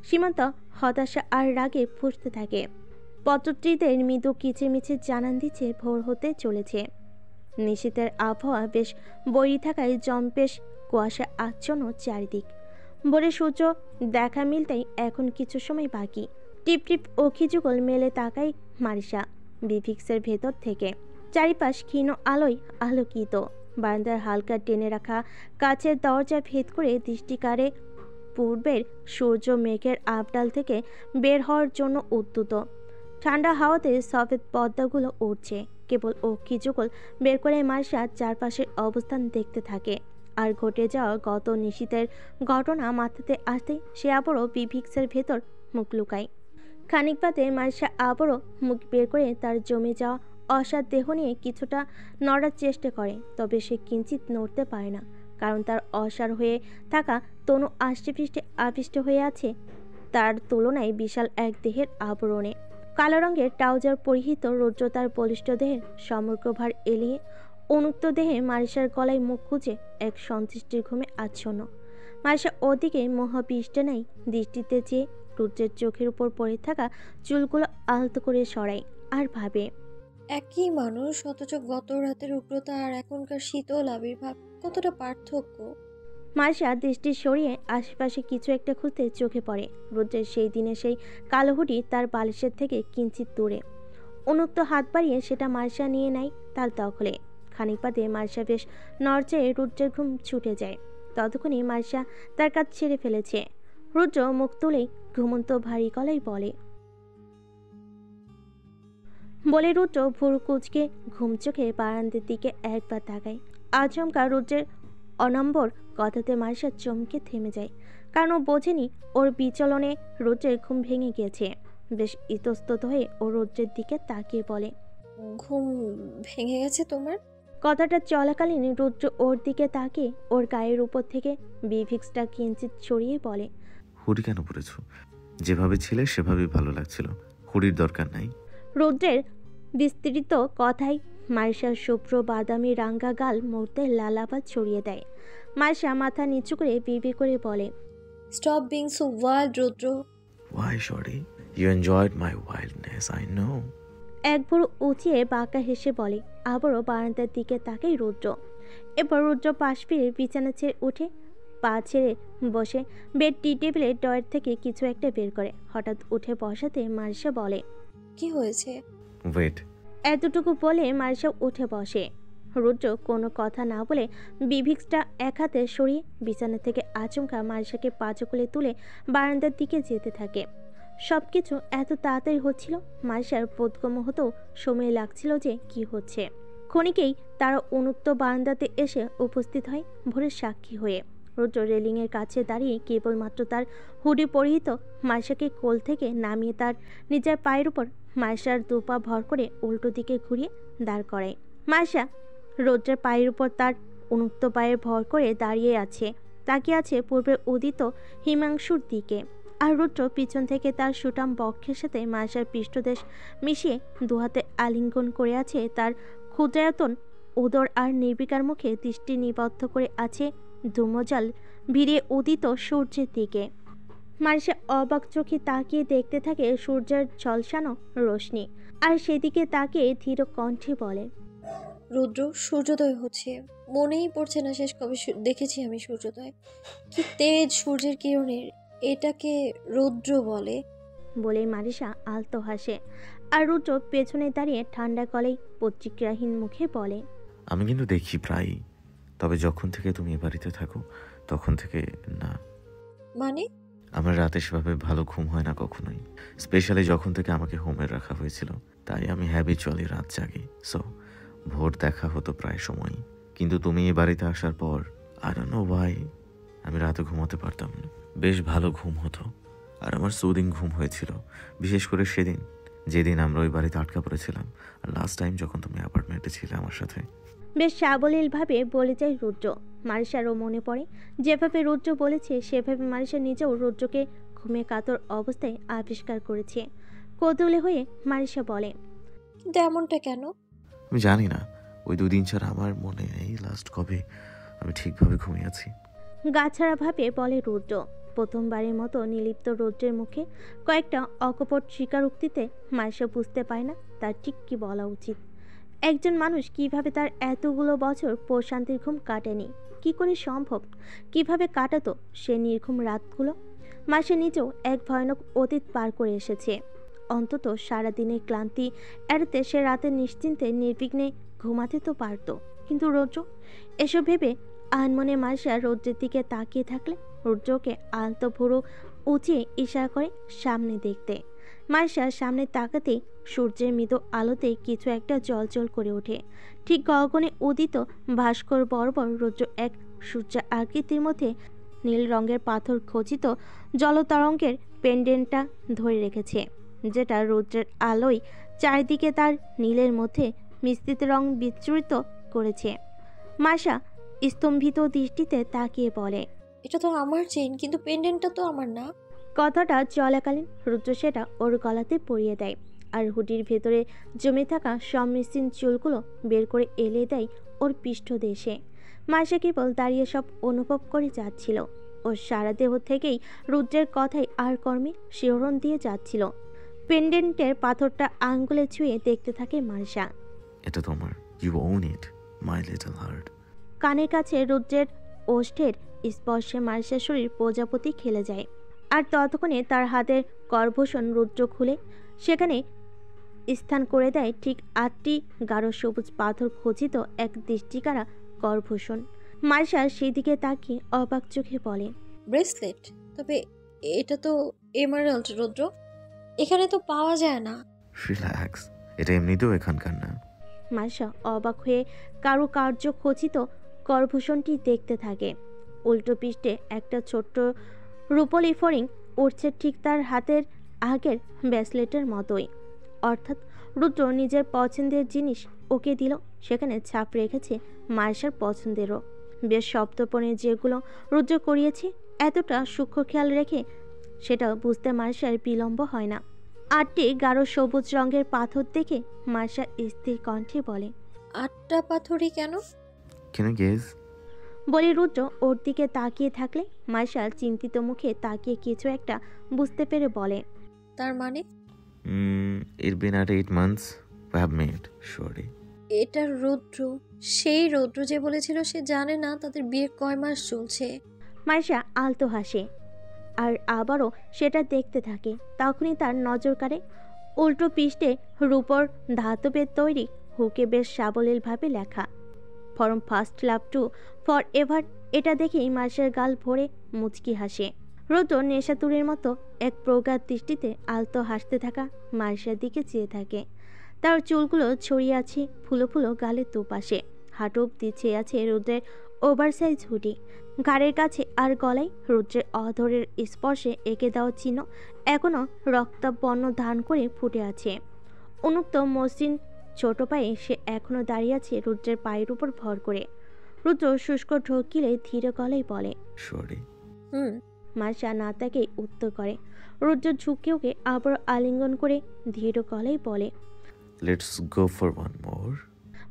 সীমান্ত হতাশা আর রাগে ফুঁসতে থাকে। পত্রটিদের মৃদু কিচিরমিচির জানান দিচ্ছে ভোর হতে চলেছে। নিশীথের আবহাওয়া বেশ বৈরী থাকায় জম্পেশ কুয়াশা আচ্ছন্ন চারিদিক। ভোরে সূর্য দেখা মিলতেই এখন কিছু সময় বাকি। টিপ টিপ অখিযুগল মেলে তাকাই মারিসা বিভিক্সের ভেতর থেকে। চারিপাশ ক্ষীণ আলোয় আলোকিত। বারান্দার হালকা টেনে রাখা কাচের দরজা ভেদ করে দৃষ্টি কাড়ে পূর্বের সূর্য মেঘের আবডাল থেকে বের হওয়ার জন্য উদ্যত। ঠান্ডা হাওয়াতে সফেদ পর্দাগুলো উঠছে। কেবল অক্ষিযুগল বের করে মারিসা চারপাশের অবস্থান দেখতে থাকে। আর ঘটে যাওয়া গত নিশীথের ঘটনা মাথাতে আসতে সে আবারও বিভিক্সের ভেতর মুখ লুকায়। খানিক বাদে মারিসা আবারও মুখ বের করে তার জমে যাওয়া অসার দেহ নিয়ে কিছুটা নড়ার চেষ্টা করে, তবে সে কিঞ্চিত নড়তে পারে না, কারণ তার অসার হয়ে থাকা তনু আষ্টে আবিষ্ট হয়ে আছে তার তুলনায় বিশাল এক দেহের আবরণে। কালো রঙের ট্রাউজার পরিহিত রৌদ্র তার বলিষ্ঠ দেহের সমগ্র ভার এলিয়ে অনুক্ত দেহে মারিসার গলায় মুখ খুঁজে এক সন্তুষ্টির ঘুমে আচ্ছন্ন। মারিসা ওদিকে মোহবিষ্টে নাই দৃষ্টিতে চেয়ে রৌদ্রের চোখের উপর পড়ে থাকা চুলগুলো আলতো করে সরায় আর ভাবে, একই মানুষ অথচ গত রাতের উগ্রতা আর এখনকার শীতল আবির্ভাব, কতটা পার্থক্য। মারিসা দৃষ্টি সরিয়ে আশেপাশে কিছু একটা খুঁজতে চোখে পড়ে। রৌদ্রের সেই দিনে সেই কালো হুডি তার বালিশের থেকে কিঞ্চিত দূরে। উন্মুক্ত হাত বাড়িয়ে সেটা মারিসা নিয়ে নেয় তার দখলে। খানিক বাদে মারিসা বেশ নড়চড়ে রৌদ্রের ঘুম ছুটে যায়। ততক্ষণে মারিসা তার কাজ ছেড়ে ফেলেছে। রৌদ্র মুখ তুলেই ঘুমন্ত ভারী গলায় বলে রৌদ্র ভুরু কুচকে ঘুম চোখে বারান্দার দিকে একবার তাকায়। আচমকা রৌদ্রের অনম্বর কথাতে মারিসা চমকে থেমে যায়, কারণ ও বোঝেনি ওর বিচলনে রৌদ্রের ঘুম ভেঙে গিয়েছে। বেশ ইতস্তত হয়ে ও রৌদ্রের দিকে তাকিয়ে বলে, ঘুম ভেঙে গেছে তোমার? কথাটা চলাকালীন রৌদ্র ওর দিকে তাকিয়ে ওর গায়ের উপর থেকে বিভিক্সটা কিঞ্চিত সরিয়ে বলে, হুডি কেন পরেছ? যেভাবে ছিলে সেভাবেই ভালো লাগছিল, হুডির দরকার নাই। রৌদ্রের বিস্তৃত কথায় মারিসার শুভ্র বাদামি রাঙ্গা গাল মুহূর্তে লালাবাদ ছড়িয়ে দেয়। মারিসা মাথা নিচু করে বিড়বিড় করে বলে, stop being so wild Rudra. Why, shorty? You enjoyed my wildness, I know. এক ভুরু উঁচিয়ে বাঁকা হেসে বলে। আবারও বারান্দার দিকে তাকাই রৌদ্র। এবার রৌদ্র পাশ ফিরে বিছানা ছেড়ে উঠে পা ছেড়ে বসে বেড টি টেবিলের ডয়ের থেকে কিছু একটা বের করে। হঠাৎ উঠে বসাতে মারিসা বলে, কি হয়েছে? Wait. এতটুকু বলে মারিসা উঠে বসে। রৌদ্র কোনো কথা না বলে বিভিক্সটা এক হাতে সরিয়ে বিছানা থেকে আচমকা মারিসাকে পাঁচকলে তুলে বারান্দার দিকে যেতে থাকে। সব কিছু এত তাড়াতাড়ি হচ্ছিল, মারিসার বোধগম্য হতেও সময় লাগছিল যে কি হচ্ছে। ক্ষণিকেই তারা উন্মুক্ত বারান্দাতে এসে উপস্থিত হয় ভোরের সাক্ষী হয়ে। রৌদ্র রেলিংয়ের কাছে দাঁড়িয়ে কেবলমাত্র তার হুডি পরিহিত মারিসাকে কোল থেকে নামিয়ে তার নিজের পায়ের উপর মারিসার দুপা ভর করে উল্টো দিকে ঘুরিয়ে দাঁড় করায়। মারিসা রৌদ্রের পায়ের উপর তার উন্মুক্ত পায়ে ভর করে দাঁড়িয়ে আছে, তাকিয়ে আছে পূর্বের উদিত হিমাংশুর দিকে। আর রৌদ্র পিছন থেকে তার সুটাম বক্ষের সাথে মারিসার পৃষ্ঠদেশ মিশিয়ে দুহাতে আলিঙ্গন করে আছে তার ক্ষুদ্রায়তন উদর, আর নির্বিকার মুখে দৃষ্টি নিবদ্ধ করে আছে ধূমজাল ভিড়ে উদিত সূর্যের দিকে। মারিসা অবাক চোখে তাকিয়ে দেখতে থাকে সূর্যের ঝলসানো রোশনি, আর সেদিকে তাকিয়ে ধীর কণ্ঠে বলে, রুদ্র, সূর্যোদয় হচ্ছে। মনেই পড়ছে না শেষ কবে দেখেছি আমি সূর্যোদয়। কি তেজ সূর্যের কিরণের, এটাকে রৌদ্র বলে। বলে মারিসা আলতো হাসে। আর রুদ্র পেছনে দাঁড়িয়ে ঠান্ডা গলায় প্রতিক্রিয়াহীন মুখে বলে, আমি কিন্তু দেখি প্রায়ই, তবে যখন থেকে তুমি এ বাড়িতে থাকো তখন থেকে না। মানে? আমার রাতে সেভাবে ভালো ঘুম হয় না কখনোই, স্পেশালি যখন থেকে আমাকে হোমে রাখা হয়েছিল। তাই আমি হ্যাবিচুয়ালি রাত জাগি, সো ভোর দেখা হতো প্রায় সময়ই। কিন্তু তুমি এই বাড়িতে আসার পর আই ডোন্ট নো ওয়াই আমি রাতে ঘুমাতে পারতাম না। বেশ ভালো ঘুম হতো, আর আমার সুদিং ঘুম হয়েছিল, বিশেষ করে সেদিন যেদিন আমরা ওই বাড়িতে আটকা পড়েছিলাম, আর লাস্ট টাইম যখন তুমি অ্যাপার্টমেন্টে ছিলে আমার সাথে। বেশ সাবলীলভাবে বলে যায় রুদ্র। মারিসারও মনে পড়ে যেভাবে রুদ্র বলেছে সেভাবে মারিসা নিজেও রুদ্রকে ঘুমে কাতর অবস্থায় আবিষ্কার করেছে। কৌতূহলী হয়ে মারিসা বলে, কিন্তু এমনটা কেন? আমি জানি না, ওই 2 দিন ছাড়া আমার মনে নেই লাস্ট কবে আমি ঠিকভাবে ঘুমিয়েছি। গাছাড়াভাবে বলে রুদ্র। প্রথমবারের মতো নিলিপ্ত রৌদ্রের মুখে কয়েকটা অকপট স্বীকারোক্তিতে মাইশা বুঝতে পারে না তার ঠিক কি বলা উচিত। একজন মানুষ কিভাবে তার এতগুলো বছর প্রশান্তির ঘুম কাটেনি, কি করে সম্ভব, কিভাবে কাটাতো সে নির্ঘুম রাতগুলো। মাসে নিজেও এক ভয়ানক অতীত পার করে এসেছে। অন্তত সারাদিনের ক্লান্তি এড়াতে সে রাতে নিশ্চিন্তে নির্বিঘ্নে ঘুমাতে তো পারত, কিন্তু রৌদ্র। এসব ভেবে আনমনে মাসা রৌদ্রের দিকে তাকিয়ে থাকলে রৌদ্রকে আলতো ভুরু উঁচিয়ে ইশারা করে সামনে দেখতে। মাসা সামনে তাকাতেই সূর্যের মৃদু আলোতে কিছু একটা জলজল করে ওঠে। ঠিক গগনে উদিত ভাস্কর বর্বর রৌদ্র এক সূর্য আকৃতির মধ্যে নীল রঙের পাথর খচিত জলতরঙ্গের পেন্ডেন্টটা ধরে রেখেছে, যেটা রৌদ্রের আলোয় চারিদিকে তার নীলের মধ্যে মিশ্রিত রং বিচ্ছুরিত করেছে। মাসা স্তম্ভিত দৃষ্টিতে তাকিয়ে বলে, এটা তো আমার চেইন, কিন্তু পেন্ডেন্টটা তো আমার না। কথাটা চলাকালীন রুদ্র সেটা ওর গলাতে পরিয়ে দেয়, আর হুডির ভেতরে জমে থাকা সম্মিশ্রণ চুলগুলো বের করে এলে দেয় ওর পৃষ্ঠদেশে। মাসা কেবল দাঁড়িয়ে সব অনুভব করে যাচ্ছিল। ওর সারা দেহ থেকেই রুদ্রের কথাই আর কর্মে শিহরণ দিয়ে যাচ্ছিল। পেন্ডেন্টের পাথরটা আঙ্গুলে ছুঁয়ে দেখতে থাকে মাসা। এটা তোমার, you own it my little heart. কানের কাছে রুদ্রের ওষ্ঠের স্পর্শে মার্শার শরীর প্রজাপতি খেলে যায়, আর ততক্ষণে তার হাতের করভূষণ রুদ্র খুলে সেখানে স্থান করে দেয় ঠিক 8টি গাঢ় সবুজ পাথর খচিত এক দৃষ্টিকারা করভূষণ। মার্শা সেই দিকে তাকিয়ে অবাক চোখে বলে, ব্রেসলেট? তবে এটা তো এমারাল্ড রুদ্র, এখানে তো পাওয়া যায় না। রিল্যাক্স, এটা এমনিতেও এখানকার না। মার্শা অবাক হয়ে কারুকার্য খচিত করভূষণটি দেখতে থাকে। উল্টো পৃষ্ঠে একটা ছোট্ট রূপলি ফড়িং উঠছে ঠিক তার হাতের আগের ব্রেসলেটের মতোই। অর্থাৎ রুদ্র নিজের পছন্দের জিনিস ওকে দিল, সেখানে ছাপ রেখেছে মার্শার পছন্দেরও। বেশ সপ্তপণে যেগুলো রুদ্র করিয়েছে এতটা সূক্ষ্ম খেয়াল রেখে সেটাও বুঝতে মার্শার বিলম্ব হয় না। 8টি গাঢ় সবুজ রঙের পাথর দেখে মার্শা স্থির কণ্ঠে বলে, 8টা পাথরই কেন? কেন গেজ? বলে রুদ্র ওর দিকে তাকিয়ে থাকলে মার্শা চিন্তিত মুখে তাকিয়ে কিছু একটা বুঝতে পেরে বলে, তার মানে? It's been at 8 months we have made, surely. এটা রুদ্র, সেই রুদ্র যে বলেছিল সে জানে না তাদের বিয়ে কয় মাস চলছে। মার্শা আলতো হাসে আর আবারও সেটা দেখতে থাকে। তখনই তার নজর কাড়ে উল্টো পৃষ্ঠে রূপর ধাতবের তৈরি হুকে বেশ সাবলীলভাবে লেখা, from first love to for ever. এটা দেখেই মার্শার গাল ভরে মুচকি হাসে। রুদ্র নেশাতুরের মতো এক প্রগাঢ় দৃষ্টিতে আলতো হাসতে থাকা মার্শার দিকে চেয়ে থাকে। তার চুলগুলো ছড়িয়ে আছে ফুলো ফুলো গালের দুপাশে। হাঁটু অব্দি ছেয়ে আছে রুদ্রের ওভারসাইজ হুডি। ঘাড়ের কাছে আর গলায় রুদ্রের অধরের স্পর্শে এঁকে দেওয়া চিহ্ন এখনও রক্তাবর্ণ ধারণ করে ফুটে আছে। উন্মুক্ত মসৃণ ছোট পায়ে সে এখনও দাঁড়িয়ে আছে রুদ্রের পায়ের উপর ভর করে। রুদ্র শুষ্ক ঢোক গিলে ধীর গলায় বলে, সরি। মার্শা না তাকে উত্তর করে। রুদ্র ঝুঁকে ওকে আবার আলিঙ্গন করে ধীর গলায় বলে, let's go for one more.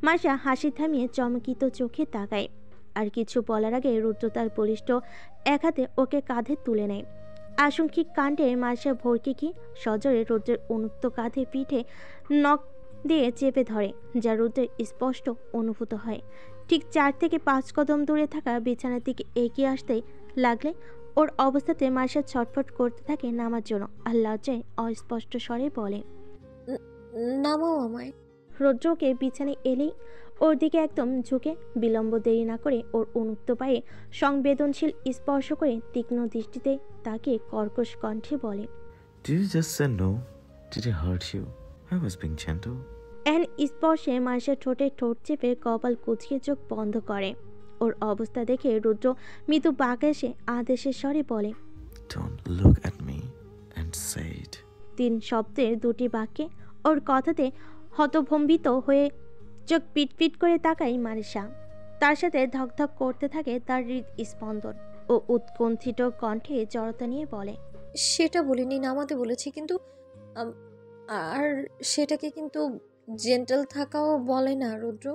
Marsha হাসি থামিয়ে চমকিত চোখে তাকায়। আর কিছু বলার আগে রুদ্র তার বলিষ্ঠ এক হাতে ওকে কাঁধে তুলে নেয়। আশঙ্কিক কাণ্ডে মার্শা ভরকে কি সজোরে রুদ্রের উন্মুক্ত কাঁধে পিঠে নখ দিয়ে চেপে ধরে, যা রুদ্রের স্পষ্ট অনুভূত হয়। ঠিক 4 থেকে 5 কদম দূরে থাকা বিছানার দিকে এগিয়ে আসতে লাগলে ওর অবস্থাতে মার্শা ছটফট করতে থাকে নামার জন্য, আর লজ্জায় অস্পষ্ট স্বরে বলে, নামাও আমায়। রুদ্রকে বিছানায় এলেই ওর দিকে একদম ঝুঁকে বিলম্ব দেরি না করে ওর উন্মুক্ত পায়ে সংবেদনশীল স্পর্শ করে তীক্ষ্ণ দৃষ্টিতে তাকে কর্কশ কণ্ঠে বলে, Did you just say no? Did it hurt you? I was being gentle. N স্পর্শে মার্শা ঠোঁটে ঠোঁট চেপে কপাল কুচকে চোখ বন্ধ করে। ওর অবস্থা দেখে রুদ্র মৃদু বাঁক এসে আদেশের স্বরে বলে, Don't look at me and say it. 3 শব্দের 2টি বাক্যে ওর কথাতে হতভম্বিত হয়ে চোখ পিটপিট করে তাকায় মার্শা। তার সাথে ধকধক করতে থাকে তার হৃদস্পন্দন। ও উৎকণ্ঠিত কণ্ঠে জড়তা নিয়ে বলে, সেটা বলিনি, নামাতে বলেছি, কিন্তু আর সেটাকে কিন্তু জেন্টাল থাকাও বলে না রুদ্র?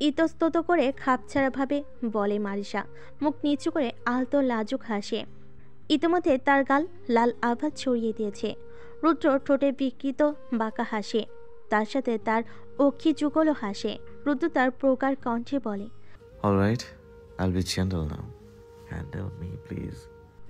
ইতস্তত করে খাপছাড়াভাবে বলে মারিসা, মুখ নিচু করে আলতো লাজুক হাসে। ইতিমধ্যে তার গাল লাল আভা ছড়িয়ে দিয়েছে। রুদ্র ঠোঁটে বিকৃত বাঁকা হাসে, তার সাথে তার অক্ষি যুগলও হাসে। রুদ্র তার প্রকার কণ্ঠে বলে, অলরাইট, আইল B gentle now, handle me please.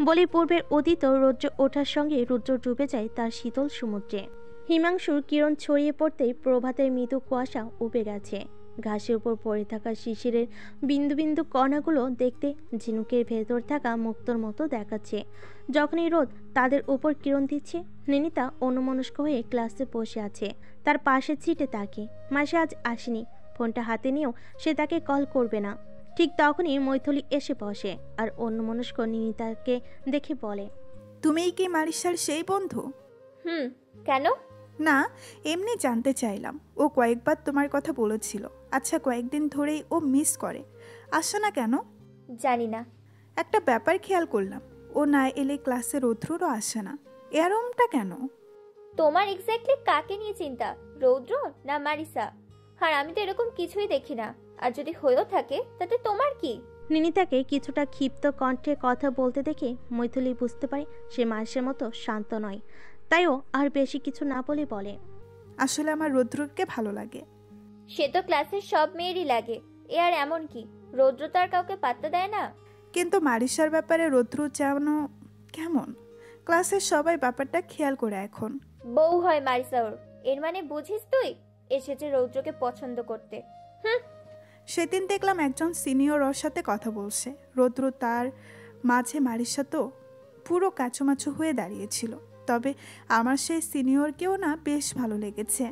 বলে পূর্বের অতীত রৌদ্র ওঠার সঙ্গে রুদ্র ডুবে যায় তার শীতল সমুদ্রে। হিমাংশুর কিরণ ছড়িয়ে পড়তেই প্রভাতের মৃদু কুয়াশা উপে গেছে। ঘাসের উপর পড়ে থাকা শিশিরের বিন্দু বিন্দু কণাগুলো দেখতে ঝিনুকের ভেতর থাকা মুক্তোর মতো দেখাচ্ছে। যখনই রোদ তাদের উপর কিরণ দিচ্ছে, নিনিতা অন্যমনস্ক হয়ে ক্লাসে বসে আছে, তার পাশের সিটে তাকে। মাসে আজ আসেনি, ফোনটা হাতে নিয়েও সে তাকে কল করবে না। ঠিক তখনই মৈথিলী এসে বসে আর অন্যমনস্ক নিনিতাকে দেখে বলে, তুমিই কি মারিসার সেই বন্ধু? কেন? না, এমনি জানতে চাইলাম। ও কয়েকবার তোমার কথা বলেছিল। আচ্ছা, কয়েকদিন ধরেই ও মিস করে, আসে না কেন? জানি না। একটা ব্যাপার খেয়াল করলাম, ও না এলে ক্লাসে রৌদ্রও আসে না। এরমটা কেন? তোমার এক্স্যাক্টলি কাকে নিয়ে চিন্তা, রৌদ্র না মারিসা? আর আমি তো এরকম কিছুই দেখি না, আর যদি হয়েও থাকে তাতে তোমার কি? নিনিতাকে কিছুটা ক্ষিপ্ত কণ্ঠে কথা বলতে দেখে মৈথিলী বুঝতে পারে সে মাসের মতো শান্ত নয়, তাইও আর বেশি কিছু না বলে বলে, আসলে আমার রৌদ্রকে ভালো লাগে। সে তো ক্লাসের সব মেয়েরই লাগে, এ আর এমন কি? রৌদ্র তো আর কাউকে পাত্তা দেয় না। কিন্তু মারিসার ব্যাপারে রৌদ্র যেন কেমন, ক্লাসের সবাই ব্যাপারটা খেয়াল করে এখন। বউ হয় মারিসা ওর, এর মানে বুঝিস তুই? এসেছে রৌদ্রকে পছন্দ করতে। সেদিন দেখলাম একজন সিনিয়র ওর সাথে কথা বলছে। রৌদ্র তার মাঝে মারিসা তো পুরো কাচুমাচু হয়ে দাঁড়িয়েছিল। তবে আমার সেই সিনিয়রকেও না বেশ ভালো লেগেছে।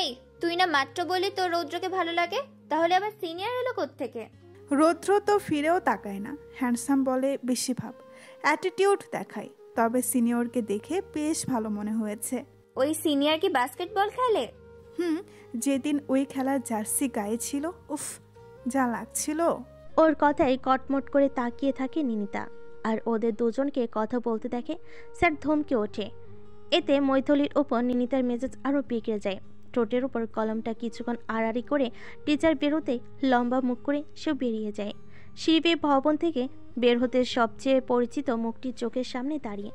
এই, তুই না মাত্র বলি তোর রৌদ্রকে ভালো লাগে, তাহলে আবার সিনিয়র এলো কোত্থেকে? রৌদ্র তো ফিরেও তাকায় না, হ্যান্ডসাম বলে বেশি ভাব, অ্যাটিটিউড দেখায়। তবে সিনিয়রকে দেখে বেশ ভালো মনে হয়েছে। ওই সিনিয়র কি বাস্কেটবল খেলে? যেদিন ওই খেলার জার্সি গায়ে ছিল, উফ যা লাগছিল। ওর কথায় কটমট করে তাকিয়ে থাকে নিনিতা, আর ওদের দুজনকে কথা বলতে দেখে স্যার ধমকে ওঠে। এতে মৈথিলীর ওপর নিনিতার মেজাজ আরও বিগড়ে যায়। ঠোঁটের উপর কলমটা কিছুক্ষণ আড়াআড়ি করে টিচার বেরোতে লম্বা মুখ করে সেও বেরিয়ে যায়। শিবে ভবন থেকে বের হতে সবচেয়ে পরিচিত মুখটি চোখের সামনে দাঁড়িয়ে।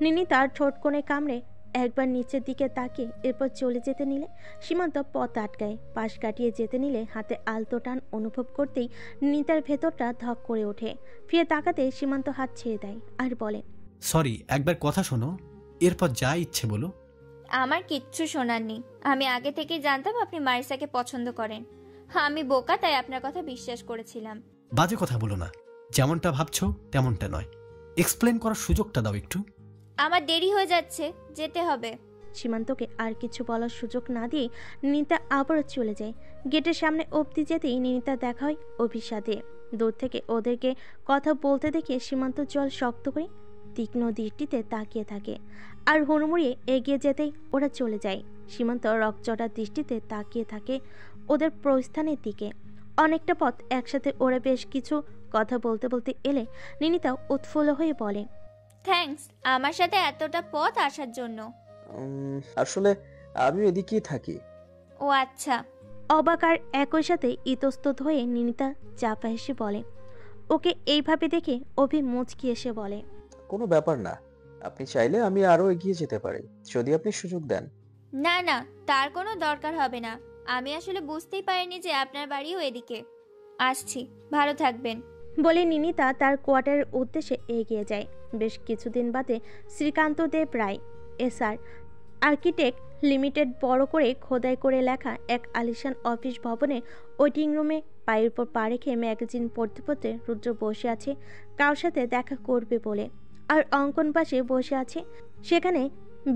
নিনিতার ঠোঁট কোণে কামড়ে একবার নিচের দিকে তাকিয়ে এরপর চলে যেতে নিলে সীমান্ত পথ আটকায়। পাশ কাটিয়ে যেতে নিলে হাতে আলতো টান অনুভব করতেই নিনিতার ভেতরটা ধক করে ওঠে। ফিরে তাকাতে সীমান্ত হাত ছেড়ে দেয় আর বলে, সরি, একবার কথা শোনো, এরপর যা ইচ্ছে বলো। আমার কিচ্ছু শোনার নেই। আমি আগে থেকেই জানতাম আপনি মারিসাকে পছন্দ করেন। আমি বোকা, তাই আপনার কথা বিশ্বাস করেছিলাম। বাজে কথা বলো না, যেমনটা ভাবছো তেমনটা নয়। এক্সপ্লেন করার সুযোগটা দাও একটু। আমার দেরি হয়ে যাচ্ছে, যেতে হবে। সীমান্তকে আর কিছু বলার সুযোগ না দিয়ে নিনিতা আবারও চলে যায়। গেটের সামনে অবধি যেতেই নিনিতা দেখা হয় অভির সাথে। দূর থেকে ওদেরকে কথা বলতে দেখে সীমান্ত জল শক্ত করে তীক্ষ্ণ দৃষ্টিতে তাকিয়ে থাকে, আর হুড়মুড়িয়ে এগিয়ে যেতেই ওরা চলে যায়। সীমান্ত রকচটা দৃষ্টিতে তাকিয়ে থাকে ওদের প্রস্থানের দিকে। অনেকটা পথ একসাথে ওরা বেশ কিছু কথা বলতে বলতে এলে নিনিতা উৎফুল্ল হয়ে বলে, থ্যাঙ্কস আমার সাথে এতটা পথ আসার জন্য। আসলে আমি এদিকেই থাকি। ও আচ্ছা। অবাক আর একই সাথে ইতস্তত হয়ে নিনিতা চাপা হেসে বলে। ওকে এইভাবে দেখে অভি মুচকি এসে বলে, কোনো ব্যাপার না, আপনি চাইলে আমি আরো এগিয়ে যেতে পারি যদি আপনি সুযোগ দেন। না না, তার কোনো দরকার হবে না। আমি আসলে বুঝতেই পারিনি যে আপনার বাড়িও এদিকে। আসছি, ভালো থাকবেন। বলে নিনিতা তার কোয়ার্টারের উদ্দেশ্যে এগিয়ে যায়। বেশ কিছুদিন বাদে শ্রীকান্ত দেব রায় এসআর আর্কিটেক্ট লিমিটেড বড় করে খোদাই করে লেখা এক আলিশান অফিস ভবনে ওয়েটিং রুমে পায়ের উপর পা রেখে ম্যাগাজিন পড়তে পড়তে রুদ্র বসে আছে কার সাথে দেখা করবে বলে। আর অঙ্কন পাশে বসে আছে। সেখানে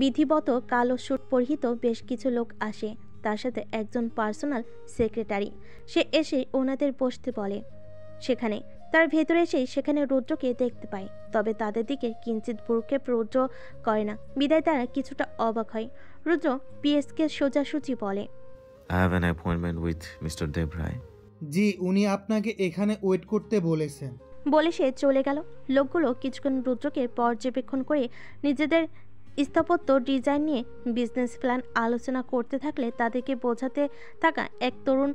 বিধিবত কালো স্যুট পরিহিত বেশ কিছু লোক আসে, তার সাথে একজন পার্সোনাল সেক্রেটারি। সে এসে ওনাদের বসতে বলে। সেখানে তার ভেতরে এসেই সেখানে রুদ্রকে দেখতে পায়, তবে তাদের দিকে কিঞ্চিত ভ্রুক্ষেপ রুদ্র করে না, বিদায় তারা কিছুটা অবাক হয়। রুদ্র পিএসকে সোজাসুজি বলে, I have an appointment with Mr. Dev Rai. জি, উনি আপনাকে এখানে ওয়েট করতে বলেছেন। বলে সে চলে গেল। লোকগুলো কিছুক্ষণ রুদ্রকে পর্যবেক্ষণ করে নিজেদের স্থাপত্য ডিজাইন নিয়ে বিজনেস প্ল্যান আলোচনা করতে থাকলে তাদেরকে বোঝাতে থাকা এক তরুণ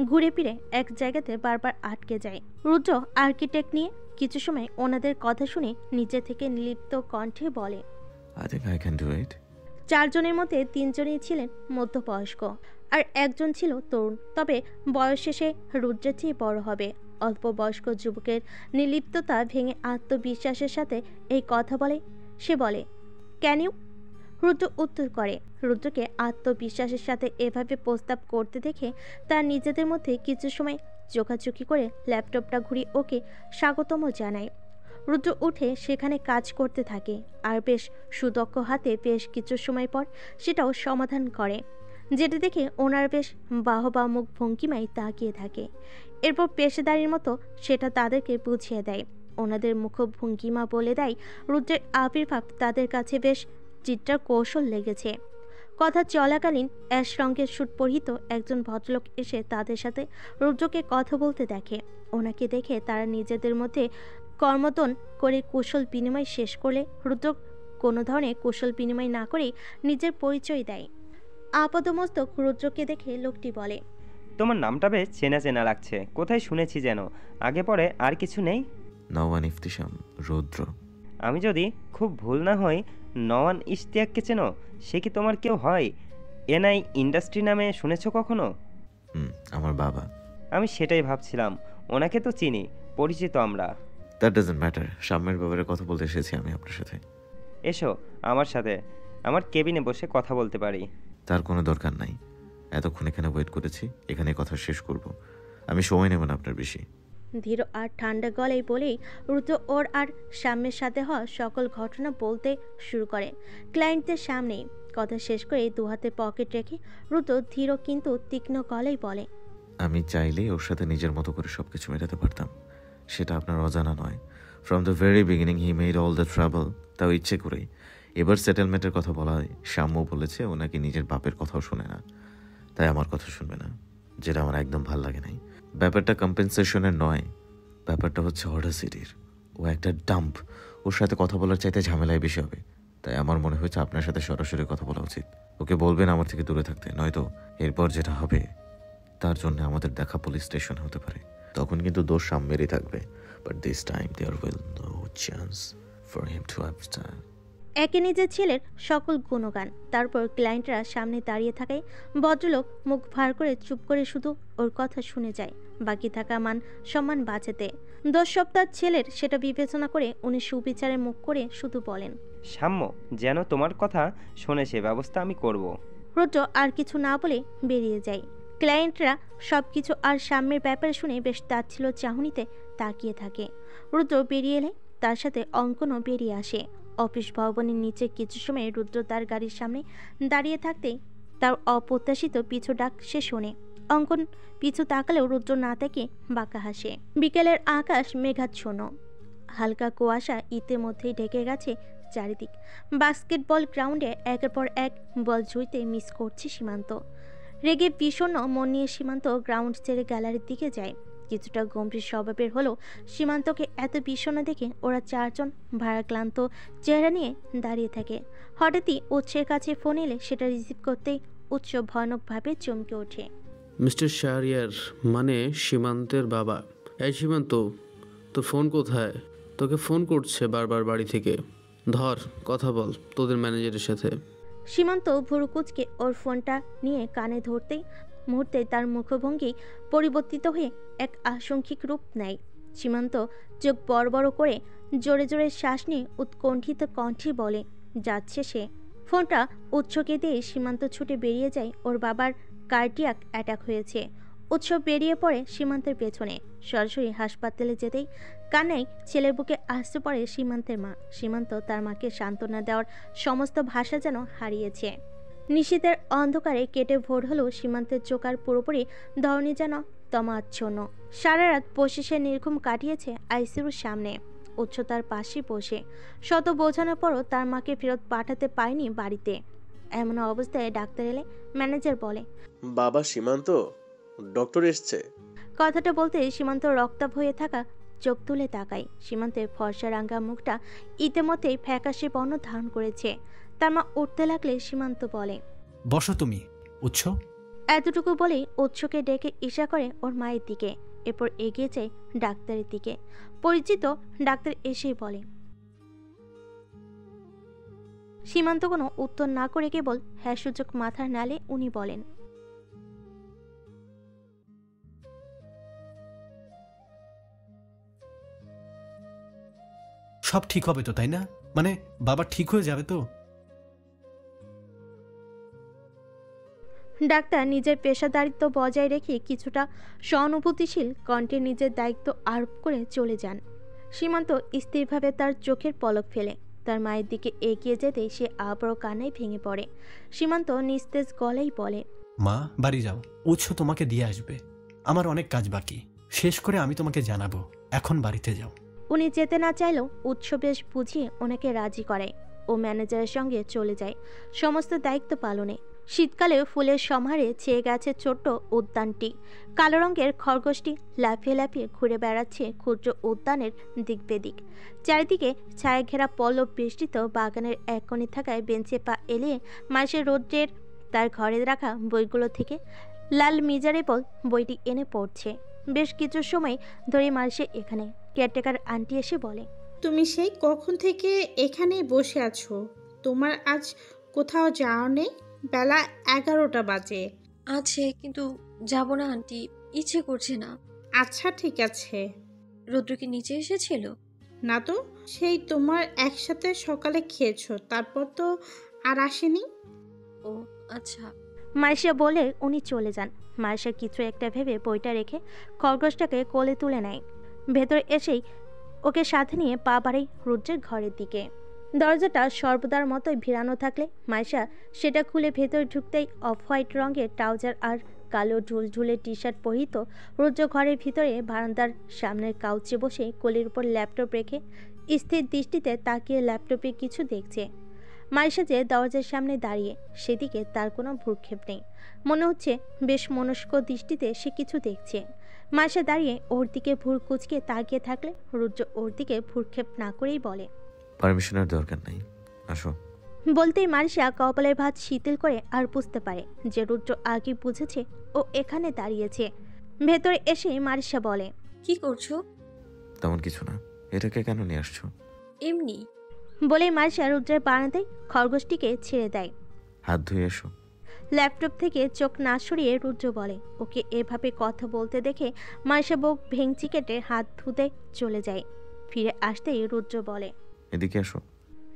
ঘুরে ফিরে এক জায়গাতে বারবার আটকে যায়। রুদ্র আর্কিটেক্ট নিয়ে কিছু সময় ওনাদের কথা শুনে নিজে থেকে নিলিপ্ত কণ্ঠে বলে, I think I can do it. চারজনের মধ্যে তিনজনই ছিলেন মধ্যবয়স্ক আর একজন ছিল তরুণ, তবে বয়স শেষে রুদ্রের চেয়ে বড় হবে। অল্প বয়স্ক যুবকের নির্লিপ্ততা ভেঙে আত্মবিশ্বাসের সাথে এই কথা বলে। সে বলে, ক্যান ইউ? রুদ্র উত্তর করে। রুদ্রকে আত্মবিশ্বাসের সাথে এভাবে প্রস্তাব করতে দেখে তার নিজেদের মধ্যে কিছু সময় চোখাচোখি করে ল্যাপটপটা ঘুরিয়ে ওকে স্বাগতম জানায়। রুদ্র উঠে সেখানে কাজ করতে থাকে আর বেশ সুদক্ষ হাতে বেশ কিছু সময় পর সেটাও সমাধান করে, যেটা দেখে ওনার বেশ বাহবা মুখ ভঙ্গিমায় তাকিয়ে থাকে। এরপর পেশাদারির মতো সেটা তাদেরকে বুঝিয়ে দেয়। ওনাদের মুখভঙ্গিমা বলে দেয় রুদ্রের আবির্ভাব তাদের কাছে বেশ চিত্রা কৌশল লেগেছে। কথা চলাকালীন অ্যাশ রঙের স্যুট পরিহিত একজন ভদ্রলোক এসে তাদের সাথে রুদ্রকে কথা বলতে দেখে। ওনাকে দেখে তারা নিজেদের মধ্যে কর্মতন করে কুশল বিনিময় শেষ করলে রুদ্র কোনো ধরনের কুশল বিনিময় না করেই নিজের পরিচয় দেয়। আপাদমস্তক রুদ্রকে দেখে লোকটি বলে, তোমার নামটা বেশ চেনা চেনা লাগছে, কোথায় শুনেছি যেন। আগে পরে আর কিছু নেই? নওয়ান ইফতিশাম, রুদ্র। আমি যদি খুব ভুল না হই, নওয়ান ইশতিয়াককে চেনো? সে কি তোমার কেউ হয়? এনআই ইন্ডাস্ট্রি নামে শুনেছো কখনো? আমার বাবা। আমি সেটাই ভাবছিলাম, ওনাকে তো চিনি, পরিচিত আমরা। That doesn't matter. সাম্যের ব্যাপারে কথা বলতে এসেছি আমি আপনার সাথে। এসো আমার সাথে, আমার কেবিনে বসে কথা বলতে পারি। তার কোনো দরকার নাই, এতক্ষণ এখানে ওয়েট করেছি, এখানে কথা শেষ করব। আমি সময় নেব না আপনার বেশি। ধীর আর ঠান্ডা গলায় বলেই রুদ্র ওর আর সাম্যের সাথে হওয়া সকল ঘটনা বলতে শুরু করে ক্লায়েন্টদের সামনেই। কথা শেষ করে দু হাতে পকেট রেখে রুদ্র ধীর কিন্তু তীক্ষ্ণ গলায় বলে, আমি চাইলে ওর সাথে নিজের মতো করে সবকিছু মেটাতে পারতাম, সেটা আপনার অজানা নয়। From the very beginning he made all the trouble, তাও ইচ্ছে করেই। এবার সেটেলমেন্টের কথা বলা হয়, সাম্য বলেছে ও নাকি নিজের বাপের কথাও শোনে না, তাই আমার কথা শুনবে না, যেটা আমার একদম ভাল লাগে নাই। ব্যাপারটা কম্পেনসেশনের নয়, ব্যাপারটা হচ্ছে অডাসিটির। ও একটা ডাম্প, ওর সাথে কথা বলার চাইতে ঝামেলায় বেশি হবে। তাই আমার মনে হয়েছে আপনার সাথে সরাসরি কথা বলা উচিত। ওকে বলবেন আমার থেকে দূরে থাকতে, নয়তো এরপর যেটা হবে তার জন্য আমাদের দেখা পুলিশ স্টেশন হতে পারে। তখন কিন্তু দোষ সাম্যেরই থাকবে, but this time there will no chance for him to understand. একে নিজের ছেলের সকল গুণগান। তারপর ক্লায়েন্টরা সামনে দাঁড়িয়ে থাকায় ভদ্রলোক মুখ ভার করে চুপ করে শুধু ওর কথা শুনে যায়, বাকি থাকা মান সম্মান বাঁচাতে। 10 সপ্তাহ ছেলের সেটা বিবেচনা করে উনি সুবিচারে মুখ করে শুধু বলেন, সাম্য যেন তোমার কথা শোনে সে ব্যবস্থা আমি করব। রুদ্র আর কিছু না বলে বেরিয়ে যায়। ক্লায়েন্টরা সবকিছু আর সাম্যের ব্যাপারে শুনে বেশ তাচ্ছিল চাহনিতে তাকিয়ে থাকে। রুদ্র বেরিয়ে এলে তার সাথে অঙ্কনও বেরিয়ে আসে। অফিস ভবনের নিচে কিছু সময় রুদ্র তার গাড়ির সামনে দাঁড়িয়ে থাকতেই তার অপ্রত্যাশিত পিছু ডাক সে শোনে। অঙ্কন পিছু তাকালেও রুদ্র না তাকে বাঁকা হাসে। বিকেলের আকাশ মেঘাচ্ছন্ন, হালকা কুয়াশা ইতিমধ্যেই ঢেকে গেছে চারিদিক। বাস্কেটবল গ্রাউন্ডে একের পর এক বল ছুঁইতে মিস করছে সীমান্ত। রেগে বিষণ্ণ মন নিয়ে সীমান্ত গ্রাউন্ড ছেড়ে গ্যালারির দিকে যায়। কিছুটা গম্ভীর স্বভাবের হলো সীমান্তকে এত বিষণ্ণ দেখে ওরা চারজন ভারাক্লান্ত চেহারা নিয়ে দাঁড়িয়ে থাকে। হঠাৎই উৎসের কাছে ফোন এলে সেটা রিসিভ করতেই উৎস ভয়ানকভাবে চমকে ওঠে। মিস্টার শাহরিয়ার, মানে সীমান্তের বাবা। এই সীমান্ত, তোর ফোন কোথায়? তোকে ফোন করছে বারবার বাড়ি থেকে, ধর কথা বল তোদের ম্যানেজারের সাথে। সীমান্ত ভুরুকুচকে ওর ফোনটা নিয়ে কানে ধরতেই মুহূর্তে তার মুখভঙ্গি পরিবর্তিত হয়ে এক আশঙ্কিক রূপ নেয়। সীমান্ত চোখ বড় বড় করে জোরে জোরে শ্বাস নিয়ে উৎকণ্ঠিত কণ্ঠে বলে, যাচ্ছে সে। ফোনটা উৎসকে দিয়ে সীমান্ত ছুটে বেরিয়ে যায়। ওর বাবার কার্ডিয়াক অ্যাটাক হয়েছে। উৎস বেরিয়ে পড়ে সীমান্তের পেছনে। সরাসরি হাসপাতালে যেতেই কান্নায় ছেলের বুকে আসতে পড়ে সীমান্তের মা। সীমান্ত তার মাকে সান্ত্বনা দেওয়ার সমস্ত ভাষা যেন হারিয়েছে। নিশীথের অন্ধকারে কেটে ভোর হলেও সীমান্তের চোখ আর পুরোপুরি ধরনী যেন তমাচ্ছন্ন। সারা রাত বসে সে নির্ঘুম কাটিয়েছে আইসিইউর সামনে। উৎস তার পাশে বসে শত বোঝানোর পরও তার মাকে ফেরত পাঠাতে পারেনি বাড়িতে। এমন অবস্থায় ডাক্তার এলে ম্যানেজার বলে, বাবা সীমান্ত, ডক্টর এসছে। কথাটা বলতে সীমান্ত রক্তাভ হয়ে থাকা চোখ তুলে তাকায়। সীমান্তের ফর্সা রাঙ্গা মুখটা ইতিমধ্যেই ফ্যাকাশে বর্ণ ধারণ করেছে। তার মা উঠতে লাগলে সীমান্ত বলে, বসো তুমি, উৎস। এতটুকু বলেই উৎসকে ডেকে ইশা করে ওর মায়ের দিকে, এরপর এগিয়ে যায় ডাক্তারের দিকে। পরিচিত ডাক্তার এসেই বলে। সীমান্ত কোনো উত্তর না করে কেবল হ্যাঁ সূচক মাথার নালে উনি বলেন, সব ঠিক হবে তো, তাই না? মানে বাবা ঠিক হয়ে যাবে তো? ডাক্তার নিজের পেশাদারিত্ব বজায় রেখে কিছুটা সহানুভূতিশীল কণ্ঠে নিজের দায়িত্ব আরোপ করে চলে যান। সীমান্ত স্থিরভাবে তার চোখের পলক ফেলে তার মায়ের দিকে এগিয়ে যেতেই সে আবারও কান্নায় ভেঙে পড়ে। সীমান্ত নিস্তেজ গলায় বলে, মা বাড়ি যাও, উৎস তোমাকে দিয়ে আসবে। আমার অনেক কাজ বাকি, শেষ করে আমি তোমাকে জানাবো। এখন বাড়িতে যাও। উনি যেতে না চাইলেও উৎস বেশ বুঝিয়ে ওনাকে রাজি করায়। ও ম্যানেজারের সঙ্গে চলে যায় সমস্ত দায়িত্ব পালনে। শীতকালে ফুলের সমাহারে ছেয়ে গেছে ছোট্ট উদ্যানটি। কালো রঙের খরগোশটি লাফিয়ে লাফিয়ে ঘুরে বেড়াচ্ছে ক্ষুদ্র উদ্যানের দিক বেদিক। চারিদিকে ছায়া ঘেরা পল্লব বৃষ্টিত বাগানের এক কোণে থাকায় বেঞ্চে পা এলিয়ে মাসে রোদ্রের তার ঘরে রাখা বইগুলো থেকে লাল মিজারেবল বইটি এনে পড়ছে। বেশ কিছু সময় ধরে মাসে এখানে কেয়ারটেকার আন্টি এসে বলে, তুমি সেই কখন থেকে এখানেই বসে আছো? তোমার আজ কোথাও যাওয়া নেই? বেলা 11টা বাজে। আছে, কিন্তু যাব না আন্টি, ইচ্ছে করছে না। আচ্ছা ঠিক আছে। রৌদ্র কি নিচে এসেছিল? না তো, সেই তোমার একসাথে সকালে খেয়েছো, তারপর তো আর আসেনি। ও আচ্ছা। মাইশা বলে উনি চলে যান। মাইশা কিছু একটা ভেবে বইটা রেখে খরগোশটাকে কোলে তুলে নেয়। ভেতরে এসেই ওকে সাথে নিয়ে পা বাড়াই রুদ্রের ঘরের দিকে। দরজাটা সর্বদার মতোই ভিড়ানো থাকলে মাইশা সেটা খুলে ভেতরে ঢুকতেই অফ হোয়াইট রঙের ট্রাউজার আর কালো ঝুলঝুলে টি শার্ট পরিহিত রুদ্র ঘরের ভিতরে বারান্দার সামনের কাউচে বসে কোলের উপর ল্যাপটপ রেখে স্থির দৃষ্টিতে তাকিয়ে ল্যাপটপে কিছু দেখছে। মাইশা যে দরজার সামনে দাঁড়িয়ে, সেদিকে তার কোনো ভ্রুক্ষেপ নেই। মনে হচ্ছে বেশ মনস্ক দৃষ্টিতে সে কিছু দেখছে। মাইশা দাঁড়িয়ে ওর দিকে ভ্রু কুঁচকে তাকিয়ে থাকলে রুদ্র ওর দিকে ভ্রুক্ষেপ না করেই বলে, পারমিশনের দরকার নাই, আসো। বলতেই মাইশা কপালের ভাঁজ শিথিল করে আর বুঝতে পারে যে রুদ্র আগে বুঝেছে ও এখানে দাঁড়িয়েছে। ভেতরে এসে মারিশা বলে, কি করছো? তেমন কিছু না, এটাকে কেন নিয়ে আসছো? এমনি। বলেই মারিশা রুদ্রের বারান্দায় খরগোশটিকে ছেড়ে দেয়। হাত ধুয়ে এসো। ল্যাপটপ থেকে চোখ না সরিয়ে রুদ্র বলে। ওকে এভাবে কথা বলতে দেখে মারিশা বুক ভেঙচি কেটে হাত ধুতে চলে যায়। ফিরে আসতেই রুদ্র বলে, এদিকে আসো।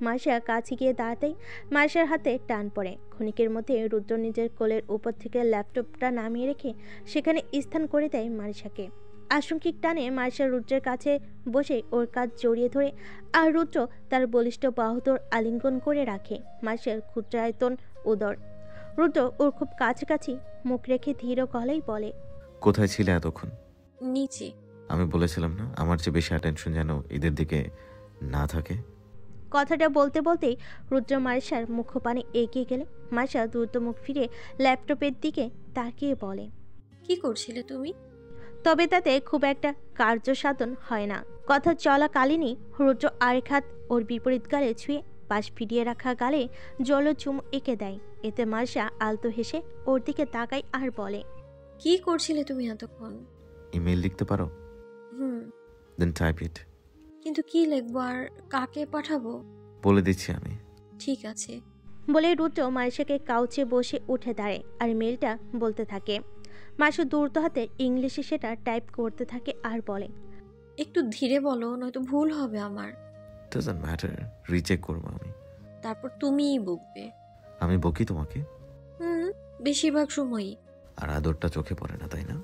মারিশা কাছে গিয়ে দাঁড়াতেই মারিশার হাতে টান পড়ে। ক্ষণিকের মধ্যে রুদ্র নিজের কোলের উপর থেকে ল্যাপটপটা নামিয়ে রেখে সেখানে স্থান করে দেয় মারিশাকে। আশঙ্কিক টানে মারিশা রুদ্রের কাছে বসে ওর কাঁধ জড়িয়ে ধরে, আর রুদ্র তার বলিষ্ঠ বাহুদর আলিঙ্গন করে রাখে মারিশার ক্ষুদ্রায়তন উদর। রুদ্র ওর খুব কাছাকাছি মুখ রেখে ধীর গলায় বলে, কোথায় ছিলে এতক্ষণ? নিচে। আমি বলেছিলাম না আমার চেয়ে বেশি অ্যাটেনশন যেন এদের দিকে না থাকে। কথাটা বলতে বলতেই রুদ্র মারিশার মুখপানে এগিয়ে গেলে মারিশা দ্রুত মুখ ফিরে ল্যাপটপের দিকে তাকিয়ে বলে, কি করছিলে তুমি? তবে তাতে খুব একটা কার্যসাধন হয় না। কথা চলাকালীনই রুদ্র আরেক হাত ওর বিপরীত গালে ছুঁয়ে পাশ ফিরিয়ে রাখা গালে জলচুম এঁকে দেয়। এতে মারিশা আলতো হেসে ওর দিকে তাকায় আর বলে, কি করছিলে তুমি এতক্ষণ? ইমেল লিখতে পারো? দেন টাইপ ইট। কিন্তু কি লিখবো আর কাকে পাঠাবো? বলে দিচ্ছি আমি। ঠিক আছে। বলে রুদ্র মারিশাকে কাউচে বসে উঠে দাঁড়ায় আর মেলটা বলতে থাকে। মারিশা দ্রুত হাতে ইংলিশে সেটা টাইপ করতে থাকে আর বলে, একটু ধীরে বলো, নয়তো ভুল হবে আমার। ডাজন্ট ম্যাটার, রিচেক করবো আমি। তারপর তুমিই বকবে। আমি বকি তোমাকে? বেশিরভাগ সময়ই। আর আদরটা চোখে পড়ে না, তাই না?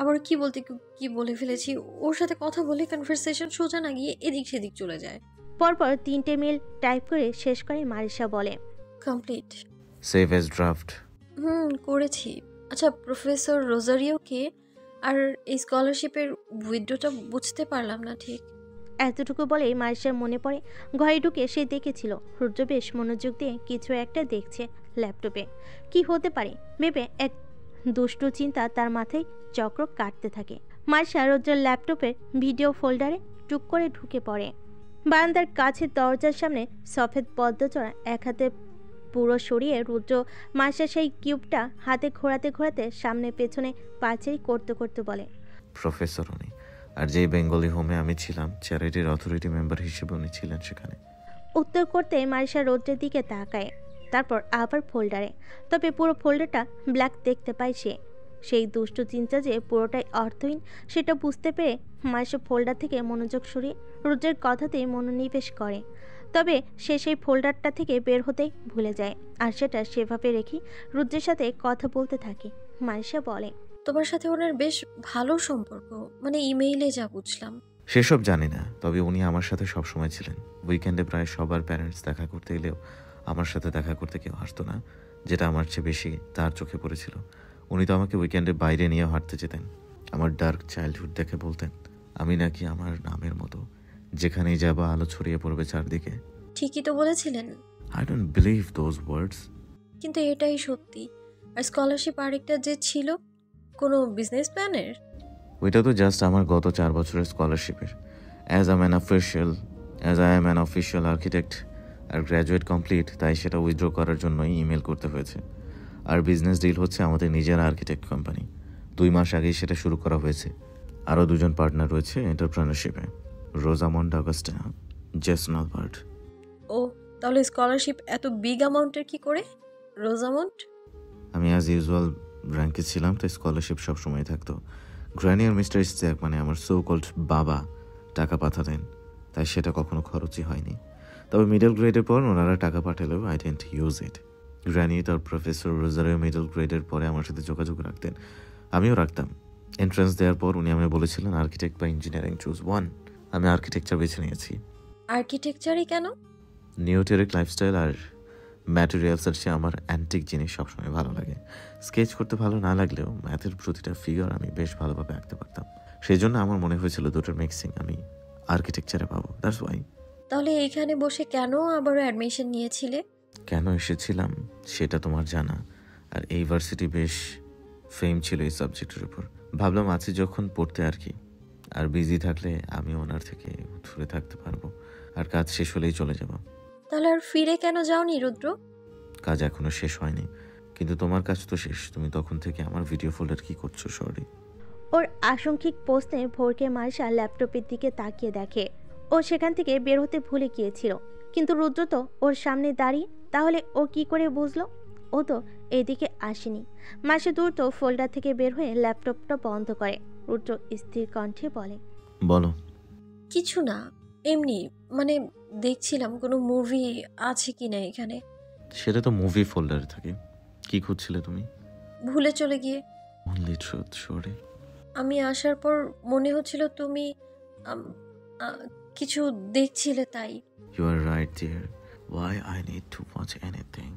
আবার কি বলতে কি বলে ফেলেছি। ওর সাথে কথা বলে কনভারসেশন সোজা না গিয়ে এদিক সেদিক চলে যায়। পরপর 3টে মেল টাইপ করে শেষ করে মারিশা বলে, কমপ্লিট। Save age draft. করেছি। আচ্ছা, প্রফেসর রোজারিও কে? আর এই স্কলারশিপের উইথড্রটা বুঝতে পারলাম না ঠিক। এতটুকু বলেই মারিশার মনে পড়ে ঘরে ঢুকে সে দেখেছিল রুদ্র বেশ মনোযোগ দিয়ে কিছু একটা দেখছে ল্যাপটপে। কি হতে পারে ভেবে এক দুষ্টু চিন্তা তার মাথায় চক্র কাটতে থাকে। মারিশা রুদ্রের ল্যাপটপের ভিডিও ফোল্ডারে টুক করে ঢুকে পড়ে। বারান্দার কাছের দরজার সামনে সফেদ পদ্মচড়া এক হাতে পুরো সরিয়ে রুদ্র মার্শার সেই কিউবটা হাতে ঘোরাতে ঘোরাতে সামনে পেছনে পাচারি করতে করতে বলে, প্রফেসর উনি, আর যেই বেঙ্গলি হোমে আমি ছিলাম চ্যারিটির অথরিটি মেম্বার হিসেবে উনি ছিলেন সেখানে। উত্তর করতে মার্শা রৌদ্রের দিকে তাকায়, তারপর আবার ফোল্ডারে। তবে পুরো ফোল্ডারটা ব্ল্যাক দেখতে পায় সে। সেই দুষ্টু চিন্তা যে পুরোটাই অর্থহীন সেটা বুঝতে পেরে মার্শা ফোল্ডার থেকে মনোযোগ সরিয়ে রুদ্রের কথাতেই মনোনিবেশ করে। তবে সে সেই ফোল্ডারটা থেকে বের হতেই ভুলে যায়, আর সেটা সেভাবে রেখে রুদ্রের সাথে কথা বলতে থাকে। মার্শা বলে, তোমার সাথে ওনার বেশ ভালো সম্পর্ক, মানে ইমেইলে যা বুঝলাম। সেসব জানি না, তবে উনি আমার সাথে সবসময় ছিলেন। উইকেন্ডে প্রায় সবার প্যারেন্টস দেখা করতে এলেও আমার সাথে দেখা করতে কেউ হাসতো না, যেটা আমার চেয়ে বেশি তার চোখে পড়েছিল। উনি তো আমাকে উইকেন্ডে বাইরে নিয়ে হাঁটতে যেতেন, আমার ডার্ক চাইল্ডহুড দেখে বলতেন আমি নাকি আমার নামের মতো, যেখানেই যাবো আলো ছড়িয়ে পড়বে চারদিকে। ঠিকই তো বলেছিলেন। আই ডোন্ট বিলিভ দোজ ওয়ার্ডস। কিন্তু এটাই সত্যি। আর স্কলারশিপ আরেকটা যে ছিল, কোনো বিজনেস প্ল্যানের? ওইটা তো জাস্ট আমার গত 4 বছরের স্কলারশিপের। As I am an official architect আর গ্র্যাজুয়েট কমপ্লিট, তাই সেটা উইথড্র করার জন্যই ইমেল করতে হয়েছে। আর বিজনেস ডিল হচ্ছে আমাদের নিজের আর্কিটেক্ট কোম্পানি। 2 মাস আগেই সেটা শুরু করা হয়েছে। আরও 2 জন পার্টনার রয়েছে এন্টারপ্রেনারশিপে, রোজামন্ড অগাস্টিনা, জেসন আলবার্ট। ও, তাহলে স্কলারশিপ এত বিগ অ্যামাউন্টের কি করে, রোজামন্ড? আমি অ্যাজ ইউজুয়াল র্যাঙ্কে ছিলাম, তাই স্কলারশিপ সবসময় থাকতো। গ্র্যানি আর মিস্টার স্ট্যাক, মানে আমার সো কল্ড বাবা, টাকা পাঠাতেন, তাই সেটা কখনো খরচই হয়নি। তবে মিডল গ্রেডের পর ওনারা টাকা পাঠালেও I didn't use it. Granny তার প্রফেসর রোজারিও মিডল গ্রেডের পরে আমার সাথে যোগাযোগ রাখতেন, আমিও রাখতাম। এন্ট্রান্স দেওয়ার পর উনি আমায় বলেছিলেন আর্কিটেক্ট বা ইঞ্জিনিয়ারিং চুজ ওয়ান। আমি আর্কিটেকচার বেছে নিয়েছি। আর্কিটেকচারই কেন? নিউটেরিক লাইফস্টাইল আর ম্যাটেরিয়ালসের চেয়ে আমার অ্যান্টিক জিনিস সবসময় ভালো লাগে। স্কেচ করতে ভালো না লাগলেও ম্যাথের প্রতিটা ফিগার আমি বেশ ভালোভাবে আঁকতে পারতাম। সেই জন্য আমার মনে হয়েছিল দুটোর মিক্সিং আমি আর্কিটেকচারে পাবো, দ্যাটস ওয়াই। তাহলে এইখানে বসে কেন আবারও অ্যাডমিশন নিয়েছিলে? কেন এসেছিলাম সেটা তোমার জানা, আর এই ভার্সিটি বেশ ফেম ছিল এই সাবজেক্টের উপর। ভাবলাম আছি যখন পড়তে আর কি, আর বিজি থাকলে আমি ওনার থেকে দূরে থাকতে পারবো, আর কাজ শেষ হলেই চলে যাব। তাহলে আর ফিরে কেন যাওনি রুদ্র? কাজ এখনো শেষ হয়নি, কিন্তু তোমার কাজ তো শেষ। তুমি তখন থেকে আমার ভিডিও ফোল্ডার কি করছো? সরি। ওর আশঙ্কিক প্রশ্নে ভোরকে মার্শা ল্যাপটপের দিকে তাকিয়ে দেখে ও সেখান থেকে বের হতে ভুলে গিয়েছিল। কিন্তু রুদ্র তো ওর সামনে দাঁড়িয়ে, তাহলে ও কি করে বুঝলো ও তো এদিকে আসেনি। মার্শা দ্রুত ফোল্ডার থেকে বের হয়ে ল্যাপটপটা বন্ধ করে। রুদ্র স্থির কণ্ঠে বলে, বলো। কিছু না, এমনি মানে দেখছিলাম কোনো মুভি আছে কিনা এখানে। সেটা তো মুভি ফোল্ডারে থাকে। কি খুঁজছিলে তুমি? ভুলে চলে গিয়ে। Only truth, sorry. আমি আসার পর মনে হচ্ছিল তুমি কিছু দেখছিলে, তাই। You are right dear, why I need to watch anything.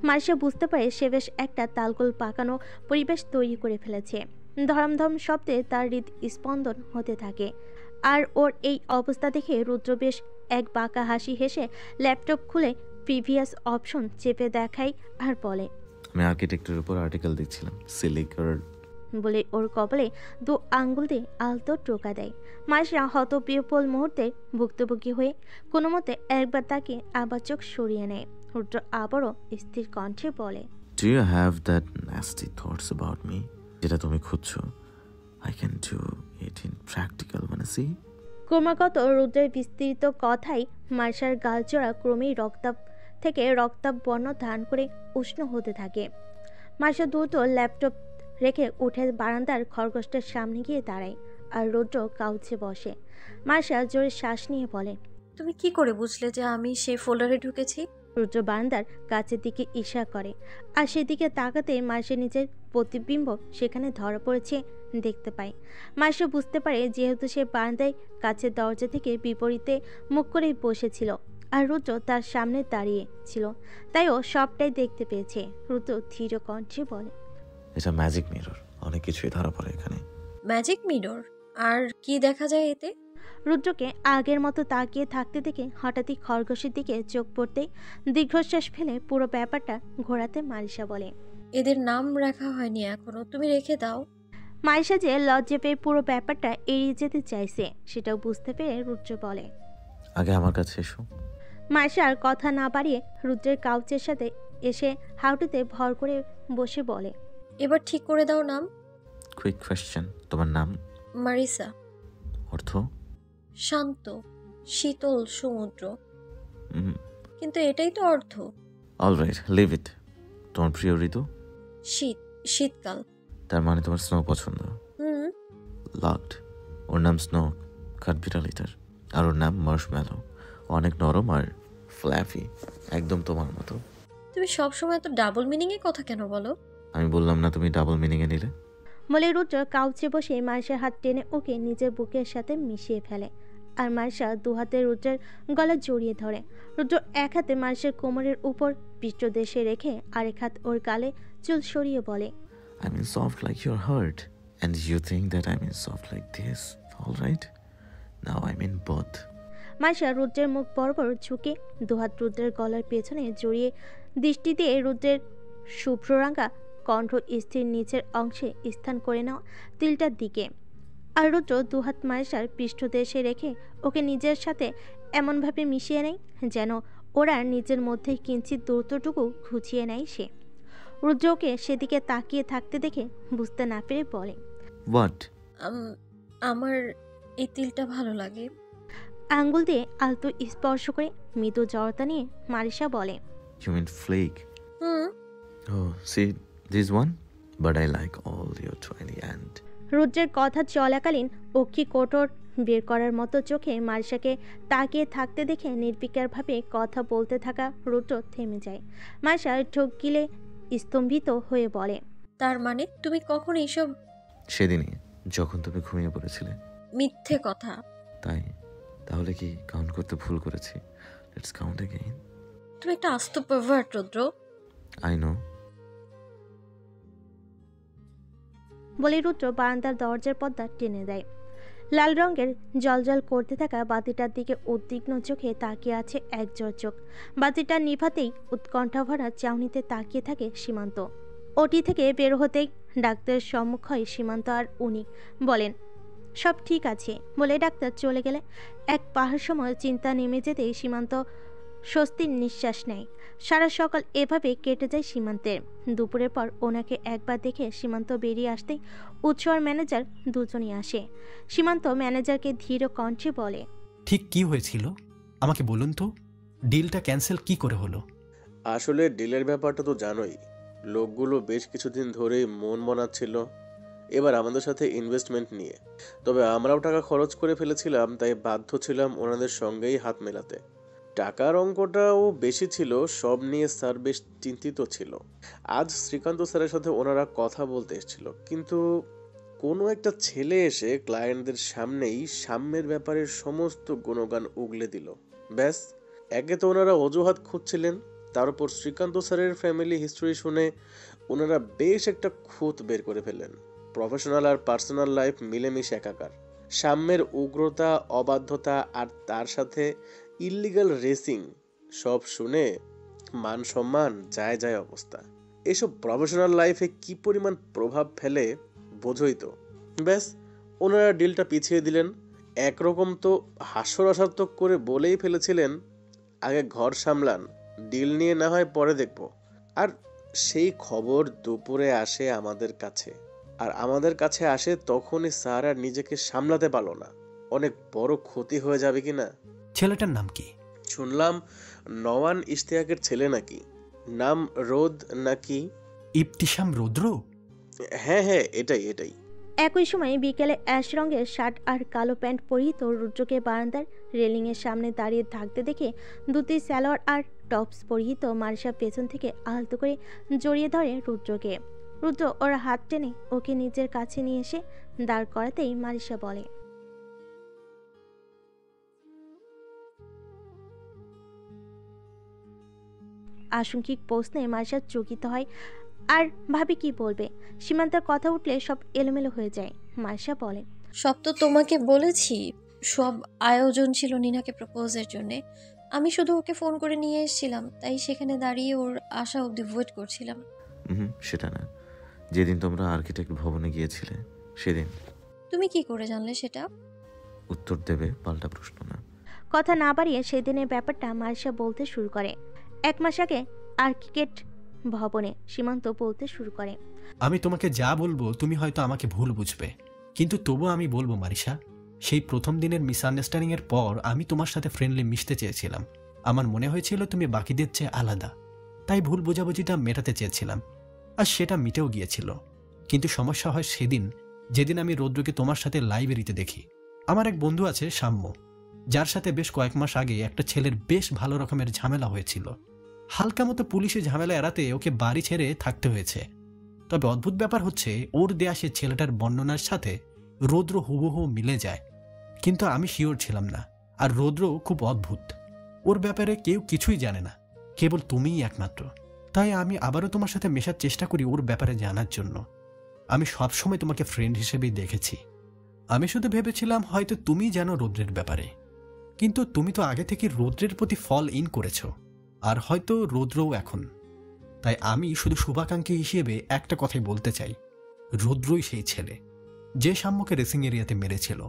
Marsha বুঝতে পারে সে বেশ একটা তালগোল পাকানো পরিবেশ তৈরি করে ফেলেছে। ধরমধম শব্দে তার হৃদস্পন্দন হতে থাকে। আর ওর এই অবস্থা দেখে রুদ্র বেশ এক বাঁকা হাসি হেসে ল্যাপটপ খুলে প্রিভিয়াস অপশন চেপে দেখায় আর বলে, আমি আর্কিটেক্টের উপর আর্টিকেল দেখছিলাম। সিলি গার্ল বলে ওর কপালে 2 আঙ্গুল দিয়ে আলতো টোকা দেয়। মার্শা হতবিহ্বল মুহূর্তে ভুক্তভোগী হয়ে কোনো মতে একবার তাকে আবার চোখ সরিয়ে নেয়। রুদ্র আবারও স্থির কণ্ঠে বলে, do you have that nasty thoughts about me, যেটা তুমি খুঁজছো? I can do it in practical, মানে সি। ক্রমাগত রুদ্রের বিস্তৃত কথাই মার্শার গালচড়া ক্রমেই রক্তাভ থেকে রক্তাভ বর্ণ ধারণ করে উষ্ণ হতে থাকে। মার্শা দ্রুত ল্যাপটপ রেখে উঠে বারান্দার খরগোশটার সামনে গিয়ে দাঁড়ায়, আর রুদ্র কাউচে বসে। মার্শা জোরে শ্বাস নিয়ে বলে, তুমি কি করে বুঝলে যে আমি সেই ফোল্ডারে ঢুকেছি? রুদ্র বারান্দার কাছের দিকে ইশারা করে, আর সেদিকে তাকাতে মার্শা নিজের প্রতিবিম্ব সেখানে ধরা পড়েছে দেখতে পায়। মার্শা বুঝতে পারে যেহেতু সে বারান্দায় কাছের দরজা থেকে বিপরীতে মুখ করে বসেছিল আর রুদ্র তার সামনে দাঁড়িয়ে ছিল, তাই ও সবটাই দেখতে পেয়েছে। রুদ্র ধীর কণ্ঠে বলে, এটা ম্যাজিক মিরর, অনেক কিছুই ধরা পড়ে এখানে। Magic mirror? আর কি দেখা যায় এতে? রুদ্রকে আগের মতো তাকিয়ে থাকতে দেখে হঠাৎই খরগোশের দিকে চোখ পড়তেই দীর্ঘশ্বাস ফেলে পুরো ব্যাপারটা ঘোরাতে মারিসা বলে, এদের নাম রাখা হয়নি এখনো, তুমি রেখে দাও। মারিসা যে লজ্জা পেয়ে পুরো ব্যাপারটা এড়িয়ে যেতে চাইছে সেটাও বুঝতে পেরে রুদ্র বলে, আগে আমার কাছে এসো। মারিসা আর কথা না বাড়িয়ে রুদ্রের কাউচের সাথে এসে হাউটিতে ভর করে বসে বলে, এবার ঠিক করে দাও নাম। কুইক কোয়েশ্চেন, তোমার নাম? মারিসা। অর্থ? শান্ত, শীতল সমুদ্র। কিন্তু এটাই তো অর্থ। Alright, leave it. তোমার প্রিয় ঋতু? শীতকাল। তার মানে তোমার স্নো পছন্দ? লকড। ওর নাম স্নো, কাঠবিড়া লিটার। আর ওর নাম মার্শম্যালো, অনেক নরম আর ফ্ল্যাফি, একদম তোমার মতো। তুমি সবসময় তো ডাবল মিনিং এ কথা কেন বলো? আমি বললাম না তুমি ডাবল মিনিং এ নিলে? বলে রুদ্র কাউচে বসে মার্শার হাত টেনে ওকে নিজের বুকের সাথে মিশিয়ে ফেলে। আর মার্শা দু হাতে রুদ্রের গলা জড়িয়ে ধরে। রুদ্র এক হাতে মার্শার কোমরের উপর পৃষ্ঠদেশে রেখে আরেক হাত ওর গালে চুল সরিয়ে বলে, I'm in soft like your heart and you think that I'm in soft like this, all right? Now I'm in both. Marsha রুদ্রের মুখ বরাবর ঝুঁকে দুহাত রুদ্রের গলার পেছনে জড়িয়ে দৃষ্টি দিয়ে রুদ্রের শুভ্ররাঙ্গা কণ্ঠ স্থির নিচের অংশে স্থান করে নেওয়া তিলটার দিকে। আর রুদ্র দুহাত মার্শার পৃষ্ঠদেশে রেখে ওকে নিজের সাথে এমনভাবে মিশিয়ে নেয় যেন ওরা নিজের মধ্যে কিঞ্চিত দূরত্বটুকু ঘুচিয়ে নেয় সে। রুদ্রকে সেদিকে তাকিয়ে থাকতে দেখে বুঝতে না পেরে বলে, What? আমার এই তিলটা ভালো লাগে। আঙ্গুল দিয়ে আলতো স্পর্শ করে মৃদু জড়তা নিয়ে মারিসা বলে, You mean flake? Oh, see this one? But I like all your tiny and... রুদ্রের কথা চলাকালীন অক্ষি কোটর বের করার মতো চোখে মারিসাকে তাকিয়ে থাকতে দেখে নির্বিকারভাবে কথা বলতে থাকা রুদ্র থেমে যায়। মারিসা ঠোক গিলে স্তম্ভিত হয়ে বলে, তার মানে তুমি কখন এইসব? সেদিনই যখন তুমি ঘুমিয়ে পড়েছিলে। মিথ্যে কথা। তাই? তাহলে কি কাউন্ট করতে ভুল করেছি? Let's count again. তুমি একটা আস্ত পারভার্ট রুদ্র। I know. বলে রুদ্র বারান্দার দরজার পর্দা টেনে দেয়। লাল রঙের জলজল করতে থাকা বাতিটার দিকে উদ্বিগ্ন চোখে তাকিয়ে আছে একজোড় চোখ। বাতিটা নিভাতেই উৎকণ্ঠা ভরা চাউনিতে তাকিয়ে থাকে সীমান্ত। ওটি থেকে বের হতেই ডাক্তারের সম্মুখ হয় সীমান্ত আর উনি বলেন, সব ঠিক আছে বলে ডাক্তার চলে গেলে এক পাহাড় সময় চিন্তা নেমে যেতেই সীমান্ত স্বস্তির নিঃশ্বাস নেয়। সারা সকাল এভাবে কেটে যায় সীমান্তের। দুপুরের পর ওনাকে একবার দেখে সীমান্ত বেরিয়ে আসতেই উৎসর ম্যানেজার দুজনই আসে। সীমান্ত ম্যানেজারকে ধীর কণ্ঠে বলে, ঠিক কি হয়েছিল আমাকে বলুন তো, ডিলটা ক্যান্সেল কি করে হলো? আসলে ডিলের ব্যাপারটা তো জানোই, লোকগুলো বেশ কিছুদিন ধরেই মন মনাচ্ছিল এবার আমাদের সাথে ইনভেস্টমেন্ট নিয়ে। তবে আমরাও টাকা খরচ করে ফেলেছিলাম, তাই বাধ্য ছিলাম ওনাদের সঙ্গেই হাত মেলাতে। টাকার অঙ্কটাও বেশি ছিল, সব নিয়ে স্যার বেশ চিন্তিত ছিল। আজ শ্রীকান্ত স্যারের সাথে ওনারা কথা বলতে এসেছিল, কিন্তু কোনো একটা ছেলে এসে ক্লায়েন্টদের সামনেই সাম্যের ব্যাপারে সমস্ত গুণগান উগলে দিল। ব্যাস, একে তো ওনারা অজুহাত খুঁজছিলেন, তার উপর শ্রীকান্ত স্যারের ফ্যামিলি হিস্ট্রি শুনে ওনারা বেশ একটা খুঁত বের করে ফেললেন। প্রফেশনাল আর পার্সোনাল লাইফ মিলেমিশে একাকার। সাম্যের উগ্রতা, অবাধ্যতা আর তার সাথে ইল্লিগাল রেসিং সব শুনে মান সম্মান যায় যায় অবস্থা। এসব প্রফেশনাল লাইফে কি পরিমাণ প্রভাব ফেলে বোঝই তো। ব্যাস, ওনারা ডিলটা পিছিয়ে দিলেন। একরকম তো হাস্যরসাত্মক করে বলেই ফেলেছিলেন, আগে ঘর সামলান, ডিল নিয়ে না হয় পরে দেখব। আর সেই খবর দুপুরে আসে আমাদের কাছে, আর আমাদের কাছে আসে তখনই স্যার আর নিজেকে সামলাতে পারলো না। অনেক বড় ক্ষতি হয়ে যাবে কিনা। ছেলেটার নাম কি? শুনলাম নওয়ান ইশতিয়াকের ছেলে নাকি, নাম রোদ নাকি। ইবতিসাম রুদ্র? হ্যাঁ হ্যাঁ, এটাই এটাই। একই সময় বিকেলে অ্যাশ রঙের শার্ট আর কালো প্যান্ট পরিহিত রুদ্রকে বারান্দার রেলিংয়ের সামনে দাঁড়িয়ে থাকতে দেখে দুটি সালোয়ার আর টপস পরিহিত মারিসা পেছন থেকে আলতো করে জড়িয়ে ধরে রুদ্রকে। রুদ্র ওর হাত টেনে ওকে নিজের কাছে নিয়ে এসে দাঁড় করাতেই মারিসা বলে, আশঙ্কিক প্রশ্নে মারিসা চকিত হয় আর ভাবি কি বলবে। সীমান্তের কথা উঠলে সব এলোমেলো হয়ে যায়। মারিসা বলে, সব তো তোমাকে বলেছি, সব আয়োজন ছিল নিনাকে প্রপোজের জন্যে। আমি শুধু ওকে ফোন করে নিয়ে এসেছিলাম, তাই সেখানে দাঁড়িয়ে ওর আশা অবধি ওয়েট করছিলাম। সেটা না, যেদিন তোমরা আর্কিটেক্ট ভবনে গিয়েছিলে সেদিন। তুমি কি করে জানলে সেটা? উত্তর দেবে, পাল্টা প্রশ্ন না। কথা না বাড়িয়ে সেদিনের ব্যাপারটা মারিসা বলতে শুরু করে। 1 মাস আগে আর্কিটেক্ট ভবনে। সীমান্ত বলতে শুরু করে। আমি তোমাকে যা বলবো তুমি হয়তো আমাকে ভুল বুঝবে, কিন্তু তবু আমি বলবো মারিসা, সেই প্রথম দিনের মিসআন্ডারস্ট্যান্ডিং এর পর আমি তোমার সাথে ফ্রেন্ডলি মিশতে চেয়েছিলাম। আমার মনে হয়েছিল তুমি বাকিদের চেয়ে আলাদা, তাই ভুল বোঝাবুঝিটা মেটাতে চেয়েছিলাম, আর সেটা মিটেও গিয়েছিল। কিন্তু সমস্যা হয় সেদিন, যেদিন আমি রৌদ্রকে তোমার সাথে লাইব্রেরিতে দেখি। আমার এক বন্ধু আছে সাম্য, যার সাথে বেশ কয়েক মাস আগে একটা ছেলের বেশ ভালো রকমের ঝামেলা হয়েছিল। হালকা মতো পুলিশে ঝামেলা এড়াতে ওকে বাড়ি ছেড়ে থাকতে হয়েছে। তবে অদ্ভুত ব্যাপার হচ্ছে, ওর দেয়া সে ছেলেটার বর্ণনার সাথে রৌদ্র হুবহু মিলে যায়, কিন্তু আমি শিওর ছিলাম না। আর রৌদ্র খুব অদ্ভুত, ওর ব্যাপারে কেউ কিছুই জানে না, কেবল তুমিই একমাত্র। তাই আমি আবারও তোমার সাথে মেশার চেষ্টা করি ওর ব্যাপারে জানার জন্য। আমি সবসময় তোমাকে ফ্রেন্ড হিসেবেই দেখেছি। আমি শুধু ভেবেছিলাম হয়তো তুমি জানো রৌদ্রের ব্যাপারে, কিন্তু তুমি তো আগে থেকে রৌদ্রের প্রতি ফল ইন করেছ, আর হয়তো রৌদ্রও এখন। তাই আমি শুধু শুভাকাঙ্ক্ষী হিসেবে একটা কথাই বলতে চাই, রৌদ্রই সেই ছেলে যে সাম্যকে রেসিং এরিয়াতে মেরেছিল,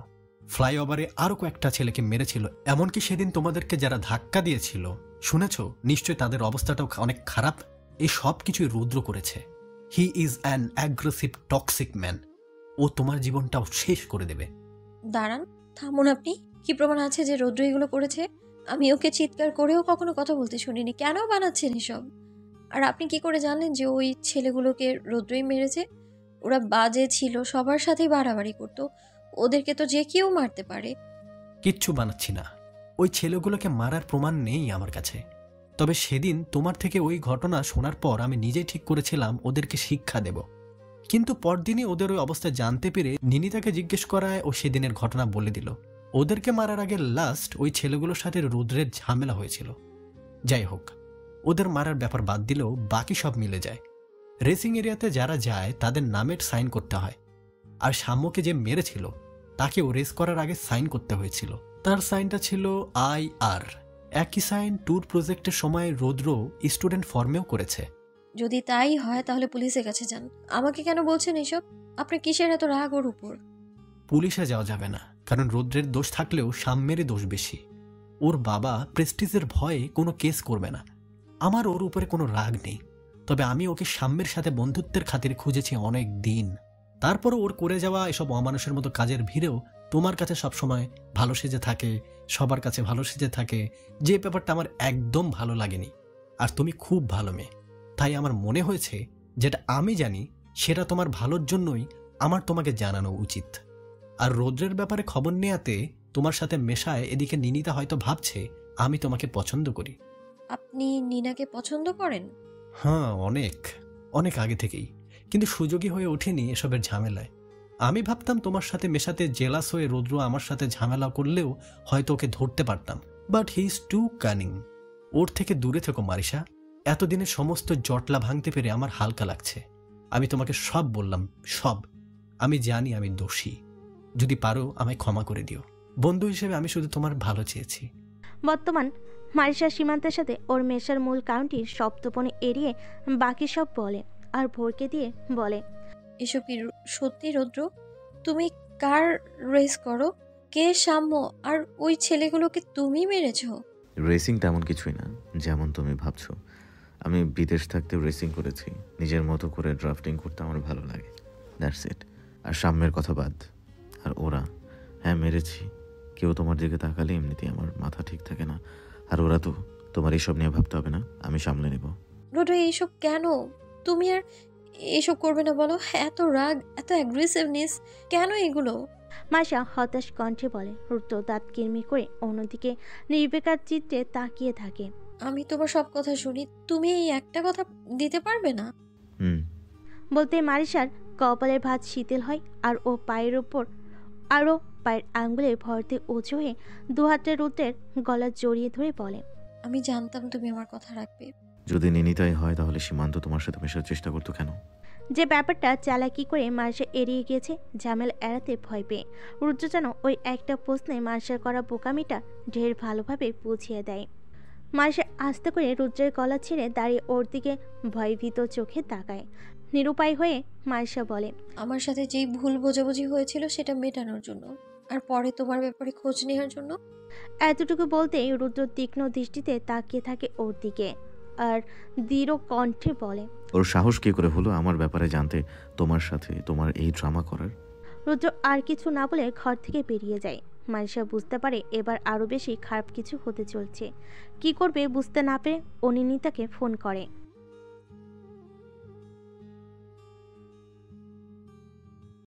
ফ্লাইওভারে আরও কয়েকটা ছেলেকে মেরেছিল, এমনকি সেদিন তোমাদেরকে যারা ধাক্কা দিয়েছিল শুনেছ, নিশ্চয় তাদের অবস্থাটাও অনেক খারাপ। এই সব কিছুই রৌদ্র করেছে। He is an aggressive toxic man. ও তোমার জীবনটাও শেষ করে দেবে। দাঁড়ান, থামুন আপনি। কি প্রমাণ আছে যে রৌদ্র এগুলো করেছে? আমি ওকে চিৎকার করেও কখনো কথা বলতে শুনিনি। কেন বানাচ্ছেন এসব? আর আপনি কি করে জানলেন যে ওই ছেলেগুলোকে রৌদ্রই মেরেছে? ওরা বাজে ছিল, সবার সাথেই বাড়াবাড়ি করতো, ওদেরকে তো যে কেউ মারতে পারে। কিচ্ছু বানাচ্ছি না, ওই ছেলেগুলোকে মারার প্রমাণ নেই আমার কাছে। তবে সেদিন তোমার থেকে ওই ঘটনা শোনার পর আমি নিজেই ঠিক করেছিলাম ওদেরকে শিক্ষা দেব। কিন্তু পরদিনই ওদের ওই অবস্থা জানতে পেরে নিনিতাকে জিজ্ঞেস করায় ও সেদিনের ঘটনা বলে দিল। ওদেরকে মারার আগে লাস্ট ওই ছেলেগুলোর সাথে রৌদ্রের ঝামেলা হয়েছিল। যাই হোক, ওদের মারার ব্যাপার বাদ দিলেও বাকি সব মিলে যায়। রেসিং এরিয়াতে যারা যায় তাদের নামের সাইন করতে হয়, আর সাম্যকে যে মেরেছিল তাকেও রেস করার আগে সাইন করতে হয়েছিল। তার সাইনটা ছিল IR। একই সাইন ট্যুর প্রজেক্টের সময় রৌদ্র স্টুডেন্ট ফর্মেও করেছে। যদি তাই হয় তাহলে পুলিশের কাছে যান। আমাকে কেন বলছেন এসব? আপনার কিসের এত রাগ ওর উপর? পুলিশে যাওয়া যাবে না, কারণ রৌদ্রের দোষ থাকলেও সাম্যেরই দোষ বেশি। ওর বাবা প্রেস্টিজের ভয়ে কোনো কেস করবে না। আমার ওর উপরে কোনো রাগ নেই, তবে আমি ওকে সাম্যের সাথে বন্ধুত্বের খাতিরে খুঁজেছি অনেক দিন। তারপরও ওর করে যাওয়া এসব অমানুষের মতো কাজের ভিড়েও তোমার কাছে সবসময় ভালো সেজে থাকে, সবার কাছে ভালো সেজে থাকে, যে ব্যাপারটা আমার একদম ভালো লাগেনি। আর তুমি খুব ভালো মেয়ে, তাই আমার মনে হয়েছে যেটা আমি জানি সেটা তোমার ভালোর জন্যই আমার তোমাকে জানানো উচিত। আর রৌদ্রের ব্যাপারে খবর নেয়াতে তোমার সাথে মেশায় এদিকে নিনিতা হয়তো ভাবছে আমি তোমাকে পছন্দ করি। আপনি নিনাকে পছন্দ করেন? হ্যাঁ, অনেক অনেক আগে থেকেই, কিন্তু সুযোগী হয়ে ওঠেনি এসবের ঝামেলায়। আমি ভাবতাম তোমার সাথে মেশাতে জেলাস হয়ে রৌদ্র আমার সাথে ঝামেলা করলেও হয়তো ওকে ধরতে পারতাম, but he is too cunning. ওর থেকে দূরে থেকো মারিসা। এতদিনের সমস্ত জটলা ভাঙতে পেরে আমার হালকা লাগছে। আমি তোমাকে সব বললাম, সব। আমি জানি আমি দোষী, যদি পারো আমায় ক্ষমা করে দিও। বন্ধু হিসেবে আমি শুধু তোমার ভালো চেয়েছি। বর্তমান মারিসা সীমান্তের সাথে ওর মেশার মূল কারণটি সপ্তপনে এড়িয়ে বাকি সব বলে, আর ভোরকে দিয়ে বলে, এসব কি সত্যি রৌদ্র? তুমি কার রেস করো? কে সাম্য? আর ওই ছেলেগুলোকে তুমি মেরেছো? রেসিং তেমন কিছুই না যেমন তুমি ভাবছো। আমি বিদেশ থাকতেও রেসিং করেছি। নিজের মতো করে ড্রাফটিং করতে আমার ভালো লাগে, দ্যাটস ইট। আর সাম্যের কথা বাদ। আর ওরা, হ্যাঁ মেরেছি। কেউ তোমার দিকে তাকালে এমনিতেই আমার মাথা ঠিক থাকে না। আর ওরা তো, তোমার এইসব নিয়ে ভাবতে হবে না, আমি সামলে নেব। রৌদ্র, এইসব কেন? তুমি আর এইসব করবে না বলো? এত রাগ, এত অ্যাগ্রেসিভনেস, কেন এগুলো? মারিসা হতাশ কণ্ঠে বলে। রুদ্র দাঁত কিরমির করে অন্যদিকে নির্বিকার চিত্রে তাকিয়ে থাকে। আমি তোমার সব কথা শুনি, তুমি এই একটা কথা দিতে পারবে না? বলতে মারিসার কপালের ভাঁজ শীতল হয়, আর ও পায়ের ওপর আরও পায়ের আঙ্গুলে ভরতে উঁচু হয়ে দু হাতে রুদ্রের গলা জড়িয়ে ধরে বলে, আমি জানতাম তুমি আমার কথা রাখবে। যদি নিনিতাই হয় তাহলে সীমান্ত তোমার সাথে মেশার চেষ্টা করতো কেন? যে ব্যাপারটা চালাকি করে মারিসা এড়িয়ে গিয়েছে ঝামেলা এড়াতে ভয় পেয়ে। রুদ্র যেন ওই একটা প্রশ্নে মারিসার করা বোকামিটা ঢের ভালোভাবে বুঝিয়ে দেয়। মারিসা আস্তে করে রুদ্রের গলা ছেড়ে দাঁড়িয়ে ওর দিকে ভয়ভীত চোখে তাকায়। নিরুপায় হয়ে মারিসা বলে, আমার সাথে যেই ভুল বোঝাবুঝি হয়েছিল সেটা মেটানোর জন্য, আর পরে তোমার ব্যাপারে খোঁজ নেওয়ার জন্য। এতটুকু বলতেই রুদ্র তীক্ষ্ণ দৃষ্টিতে তাকিয়ে থাকে ওর দিকে। আর দৃঢ় কণ্ঠে বলে, ওর সাহস কি করে হলো আমার ব্যাপারে জানতে, তোমার সাথে তোমার এই ড্রামা করার? রুদ্র আর কিছু না বলে ঘর থেকে বেরিয়ে যায়। মারিসা বুঝতে পারে এবার আরও বেশি খারাপ কিছু হতে চলছে। কি করবে বুঝতে না পেরে অনিন্দিতাকে ফোন করে।